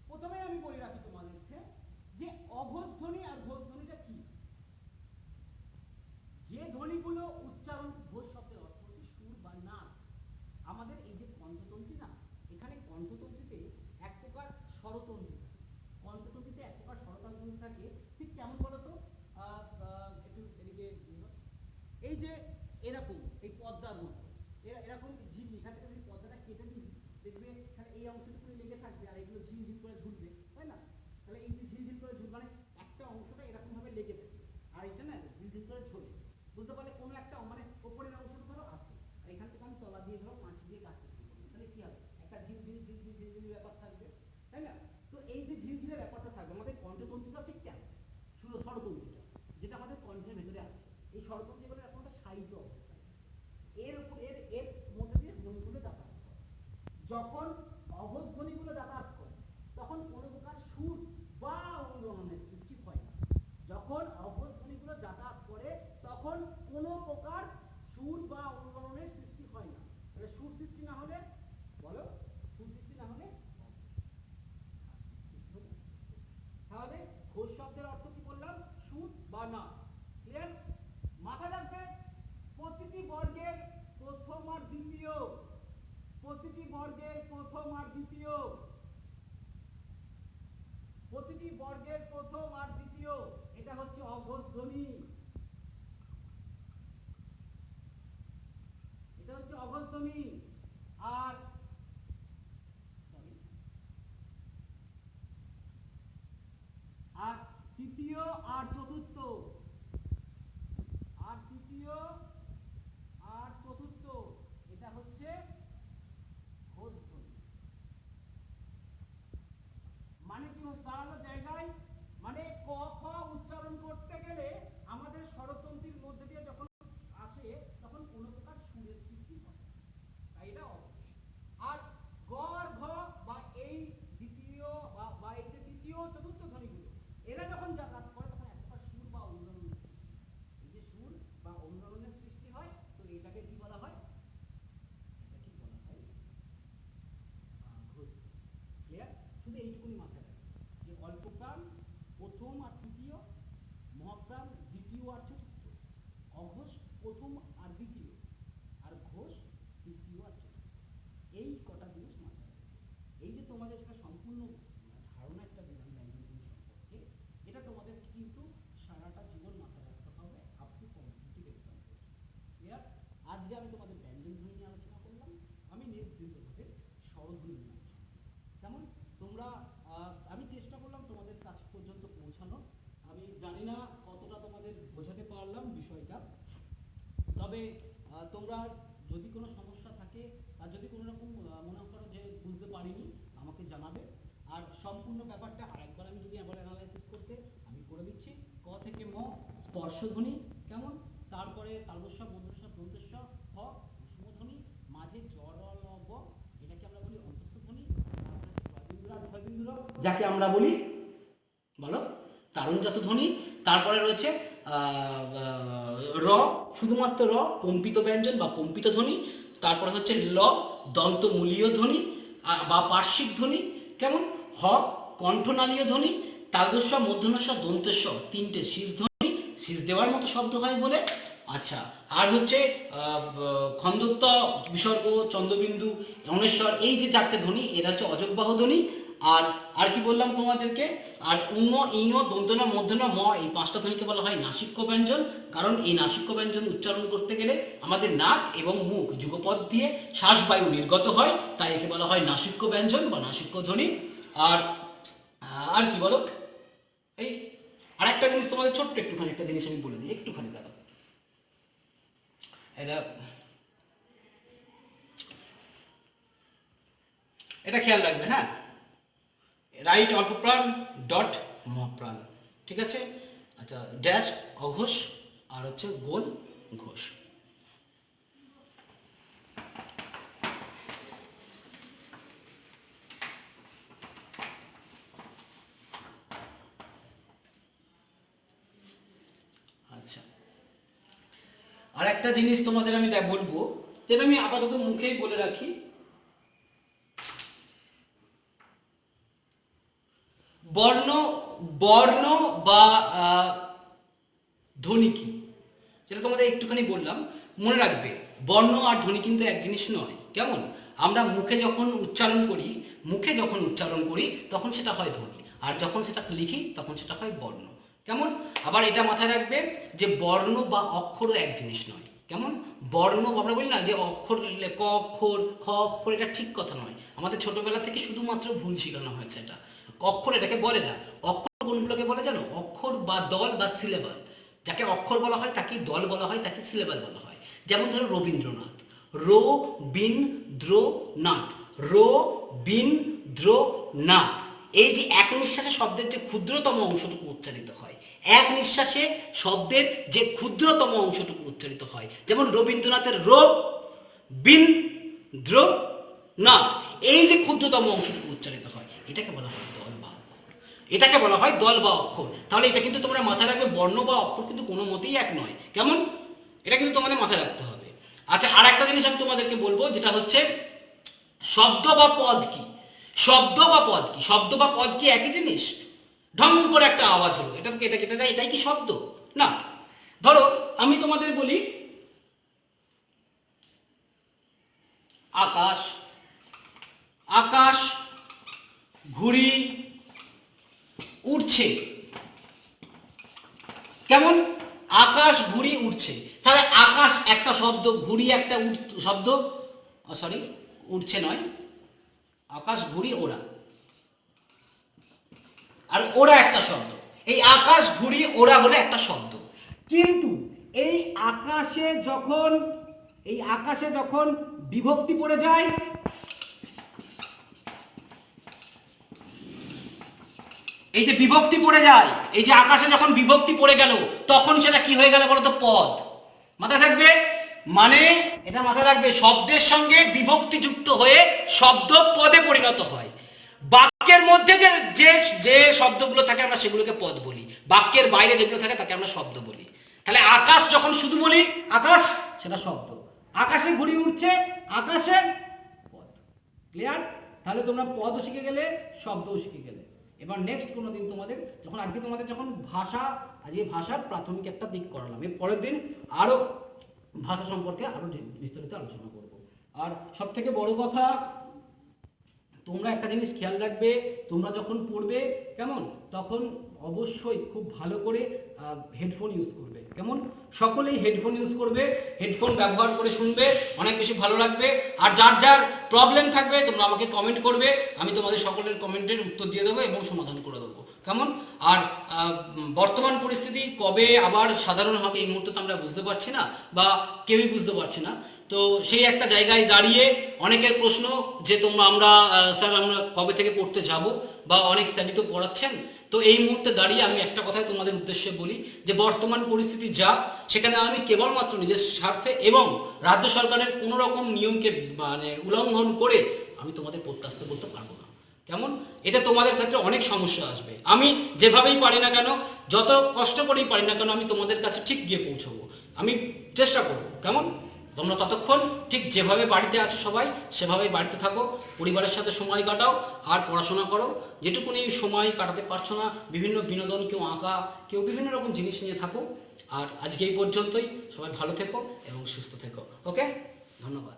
প্রথমে আমি বলে রাখি তোমাদেরকে যে অঘোষ ধ্বনি আর ঘোষ ধ্বনিটা কি। যে ধ্বনিগুলো উচ্চারণ, ঘোষ শব্দের অর্থ হচ্ছে সুর বা নাক। আমাদের এই যে কণ্ঠতন্ত্রী না, এখানে কণ্ঠতন্ত্রীতে এক প্রকার স্বরতন্ত্রী থাকে, কণ্ঠতন্ত্রীতে এক প্রকার স্বরতন্ত্রী থাকে। ঠিক কেমন বলতো? একটু এদিকে এই যে এরকম এই পদ্মার মতো এরকম ঝিল, এখান থেকে যদি পদ্মাটা কেটে দিই দেখবে এখানে এই অংশটুকু লেগে থাকবে আর এগুলো ঝিলঝিল করে ঝুলবে, তাই না? তাহলে এই যে ঝিলঝিল করে ঝুল মানে একটা অংশটা এরকম ভাবে লেগে থাকে আর এটা না ঝিলঝিল করে ঝোলে। বুঝতে পারলে কোনো একটা মানে উপরের অংশটা ধরো আছে আর এখান থেকে আমি তলা দিয়ে ধরো কাঁচি দিয়ে কাটতে শুরু করবো, তাহলে কি হবে? একটা ঝিলঝিল ঝিলঝিল ঝিলঝিল ব্যাপার থাকবে, তাই না? তো এই যে ঝিলঝিলের ব্যাপারটা থাকবে, আমাদের কণ্ঠতন্ত্রটা ঠিক কেমন? স্বরতন্ত্রটা যেটা আমাদের কণ্ঠের ভেতরে আছে, এই স্বরতন্ত্রগুলোর এখন একটা সাহিত্য অবস্থায় আছে, এর উপর এর এর মধ্যে দিয়ে ধ্বনিগুলো যাতায়াত করে। যখন অঘোষ ধ্বনিগুলো যাতায়াত করে তখন কোনো প্রকার সুর বা অনুরণনের সৃষ্টি হয় না। যখন অঘোষ ধ্বনিগুলো যাতায়াত করে তখন কোনো প্রকার সুর বা অনুরণনের সৃষ্টি হয় না। তাহলে সুর সৃষ্টি না হলে, বলো, সুর সৃষ্টি না হলে তাহলে ঘোষ শব্দের অর্থ কি বললাম? সুর বা না। ক্লিয়ার? মাথা রাখবে প্রতিটি বর্গের প্রথম আর দ্বিতীয়, প্রতিটি বর্গের প্রথম আর দ্বিতীয়, প্রতিটি বর্গের প্রথম আর দ্বিতীয়, এটা হচ্ছে অঘোষ ধ্বনি, এটা হচ্ছে অঘোষ ধ্বনি। আর আর তৃতীয় আর চতুর্থ, আর তৃতীয় আর চতুর্থ, এটা হচ্ছে ঘোষ ধ্বনি। মানে কি দাঁড়ালো জায়গায়, মানে ক খ উচ্চারণ করতে গেলে আমাদের স্বরতন্ত্রীর মধ্যে দিয়ে যখন আসে তখন কোনো প্রকার সুরের সৃষ্টি হয়, তাই এটা অঘোষ। আর গ আর ঘ বা এই দ্বিতীয় বা এই যে তৃতীয় চতুর্থ ধ্বনিগুলো এরা যখন যাতায়াত করে তখন এক প্রকার সুর বা অনুরণন, এই যে সুর বা অনুরণনের সৃষ্টি হয়, তো এটাকে কি বলা হয়? এটা কি বলা হয়? ঘোষ প্রথম আর দ্বিতীয়, আর ঘোষ তৃতীয় আর চতুর্থ। এই কটা জিনিস মাথায় রাখবে। এই যে তোমাদের একটা সম্পূর্ণ ধারণা একটা দিলাম ব্যঞ্জন ধ্বনি সম্পর্কে, এটা তোমাদের কিন্তু সারাটা জীবন মাথায় রাখতে হবে আপ টু কম্পিটিটিভ এক্সাম পর্যন্ত। ক্লিয়ার? আজকে আমি তোমাদের ব্যঞ্জন ধ্বনি নিয়ে আলোচনা করলাম, আমি নেক্সট দিন তোমাদের স্বরধ্বনি নিয়ে আলোচনা করব। কেমন? তোমরা আমি চেষ্টা করলাম তোমাদের কাছ পর্যন্ত পৌঁছানো। আমি জানি না কতটা তোমাদের বোঝাতে পারলাম বিষয়টা, তবে তোমরা যদি কোনো সমস্যা থাকে আর যদি কোনো রকম মনে করো যে বুঝতে পারিনি, আমাকে জানাবে। আর সম্পূর্ণ ব্যাপারটা আরেকবার আমি যদি আবার অ্যানালাইসিস করতে আমি করে দিচ্ছি। ক থেকে ম স্পর্শধ্বনি, কেমন? তারপরে তালবস্য, মূর্ধন্য, দন্তস্ব, হ ঊষ্মধ্বনি, মাঝে জ র ল ব, এটাকে আমরা বলি অন্তস্থ ধ্বনি। যাকে আমরা বলি বলো তারুণ্যজাত ধ্বনি। তারপরে রয়েছে র, শুধুমাত্র র, কম্পিত ব্যঞ্জন বা কম্পিত ধ্বনি। তারপরে হচ্ছে ল, দন্তমূলীয় ধ্বনি বা পার্শ্বিক ধ্বনি, কেমন? হ, কণ্ঠনালীয় ধ্বনি। তালবস্য, মূর্ধন্য, দন্তস্ব, তিনটে শীষ ধ্বনি, শীষ দেওয়ার মতো শব্দ হয় বলে। আচ্ছা, আর হচ্ছে খন্দত্ব, বিসর্গ, চন্দ্রবিন্দু, অনেশ্বর, এই যে চারটে ধ্বনি এরা হচ্ছে অযোগবাহ ধ্বনি। আর কি বললাম তোমাদেরকে? আর উম, ইং, দন্তন, মূর্ধন্য, ম, এই পাঁচটা ধ্বনিকে বলা হয় নাসিক্য ব্যঞ্জন। কারণ এই নাসিক্য ব্যঞ্জন উচ্চারণ করতে গেলে আমাদের নাক এবং মুখ যুগপদ দিয়ে শ্বাসবায়ু নির্গত হয়, তাই একে বলা হয় নাসিক্য ব্যঞ্জন বা নাসিক্য ধ্বনি। আর আর কি বলো, এই আরেকটা জিনিস তোমাদের ছোট্ট একটুখানি একটা জিনিস আমি বলে দিই, একটুখানি দাঁড়াও। এটা খেয়াল রাখবে, হ্যাঁ? রাইট অল্পপ্রাণ ডট মহাপ্রাণ, ঠিক আছে? আচ্ছা, ড্যাশ অঘোষ আর হচ্ছে গোল ঘোষ। আচ্ছা, আর একটা জিনিস তোমাদের আমি বলবো, যেটা আমি আপাতত মুখেই বলে রাখি, বর্ণ বর্ণ বা ধ্বনি কি, যেটা তোমাদের একটুখানি বললাম। মনে রাখবে, বর্ণ আর ধ্বনি কিন্তু এক জিনিস নয়। কেমন? আমরা মুখে যখন উচ্চারণ করি তখন সেটা হয় ধ্বনি, আর যখন সেটা লিখি তখন সেটা হয় বর্ণ। কেমন? আবার এটা মাথায় রাখবে যে বর্ণ বা অক্ষরও এক জিনিস নয়। কেমন? বর্ণ আমরা বলি না যে অক্ষর, ক অক্ষর, খ অক্ষর, এটা ঠিক কথা নয়। আমাদের ছোটবেলা থেকে শুধুমাত্র ভুল শেখানো হয়েছে। এটা অক্ষর এটাকে বলে না। অক্ষর কোনগুলোকে বলে জানো? অক্ষর বা দল বা সিলেবাল। যাকে অক্ষর বলা হয় তাকে দল বলা হয়, তাকে সিলেবাল বলা হয়। যেমন ধরো রবীন্দ্রনাথ, রো বিন দ্র নাথ, রো বিন দ্র নাথ। এই যে এক নিঃশ্বাসে শব্দের যে ক্ষুদ্রতম অংশটুকু উচ্চারিত হয়, এক নিঃশ্বাসে শব্দের যে ক্ষুদ্রতম অংশটুকু উচ্চারিত হয়, যেমন রবীন্দ্রনাথের রো বিন দ্র নাথ, এই যে ক্ষুদ্রতম অংশটুকু উচ্চারিত হয়, এটাকে বলা হয় দল বা অক্ষর। এটাকে বলা হয় দল বা অক্ষর। তাহলে এটা কিন্তু তোমরা মাথায় রাখবে, বর্ণ বা অক্ষর কিন্তু কোনো মতেই এক নয়। কেমন? এটা কিন্তু তোমাদের মাথায় রাখতে হবে। আচ্ছা, আর একটা জিনিস আমি তোমাদেরকে বলবো, যেটা হচ্ছে শব্দ বা পদ কি। শব্দ বা পদ কি? শব্দ বা পদ কি একই জিনিস? ঢং করে একটা আওয়াজ হলো, এটাই কি শব্দ? না। ধরো আমি তোমাদের বলি আকাশ, আকাশ ঘুড়ি উড়ছে। কেমন? আকাশ ঘুড়ি উড়ছে। তাহলে আকাশ একটা শব্দ, ঘুড়ি একটা শব্দ, সরি উড়ছে নয়, আকাশ ঘুড়ি ওরা, আর ওরা একটা শব্দ। এই আকাশ ঘুড়ি ওরা হলো একটা শব্দ। কিন্তু এই আকাশে যখন বিভক্তি পড়ে যায়, এই যে বিভক্তি পড়ে যায়, এই যে আকাশে যখন বিভক্তি পড়ে গেল, তখন সেটা কি হয়ে গেল বলতো? পদ। মাথায় থাকবে, মানে এটা মাথায় রাখবে, শব্দের সঙ্গে বিভক্তি যুক্ত হয়ে শব্দ পদে পরিণত হয়। বাক্যের মধ্যে যে শব্দগুলো থাকে আমরা সেগুলোকে পদ বলি, বাক্যের বাইরে যেগুলো থাকে তাকে আমরা শব্দ বলি। তাহলে আকাশ যখন শুধু বলি আকাশ, সেটা শব্দ। আকাশে ঘুড়ি উঠছে, আকাশে পদ। ক্লিয়ার? তাহলে তোমরা পদও শিখে গেলে, শব্দও শিখে গেলে। এবার নেক্সট কোনো দিন তোমাদের আজকে তোমাদের যখন ভাষার প্রাথমিক একটা দিক করালাম, এর পরের দিন আরো ভাষা সম্পর্কে আরো বিস্তারিত আলোচনা করব। আর সব থেকে বড় কথা, তোমরা একটা জিনিস খেয়াল রাখবে, তোমরা যখন পড়বে কেমন, তখন অবশ্যই খুব ভালো করে হেডফোন ইউজ করবে। কেমন, সকলেই হেডফোন ইউজ করবে, হেডফোন ব্যবহার করে শুনবে, অনেক বেশি ভালো লাগবে। আর যার যার প্রবলেম থাকবে তোমরা আমাকে কমেন্ট করবে, আমি তোমাদের সকলের কমেন্টের উত্তর দিয়ে দেবো এবং সমাধান করে দেবো। কেমন, আর বর্তমান পরিস্থিতি কবে আবার সাধারণ হবে এই মুহূর্তে তো আমরা বুঝতে পারছি না, বা কেউই বুঝতে পারছি না। তো সেই একটা জায়গায় দাঁড়িয়ে অনেকের প্রশ্ন যে আমরা স্যার আমরা কবে থেকে পড়তে যাব, বা অনেক স্যারই তো পড়াচ্ছেন। তো এই মুহূর্তে দাঁড়িয়ে আমি একটা কথাই তোমাদের উদ্দেশ্যে বলি যে বর্তমান পরিস্থিতি যা, সেখানে আমি কেবলমাত্র নিজের স্বার্থে এবং রাজ্য সরকারের কোনো রকম নিয়মকে উল্লঙ্ঘন করে আমি তোমাদের পড়তে আসতে বলতে পারবো না। কেমন, এটা তোমাদের ক্ষেত্রে অনেক সমস্যা আসবে। আমি যেভাবেই পারি না কেন, যত কষ্ট করেই পারি না কেন, আমি তোমাদের কাছে ঠিক গিয়ে পৌঁছবো, আমি চেষ্টা করবো। কেমন, তোমরা ততক্ষণ ঠিক যেভাবে বাড়িতে আছো সবাই সেভাবেই বাড়িতে থাকো, পরিবারের সাথে সময় কাটাও আর পড়াশোনা করো। যেটুকুনি সময় কাটাতে পারছো না, বিভিন্ন বিনোদন, কেউ আঁকা, কেউ বিভিন্ন রকম জিনিস নিয়ে থাকো। আর আজকে এই পর্যন্তই, সবাই ভালো থেকো এবং সুস্থ থেকো। ওকে, ধন্যবাদ।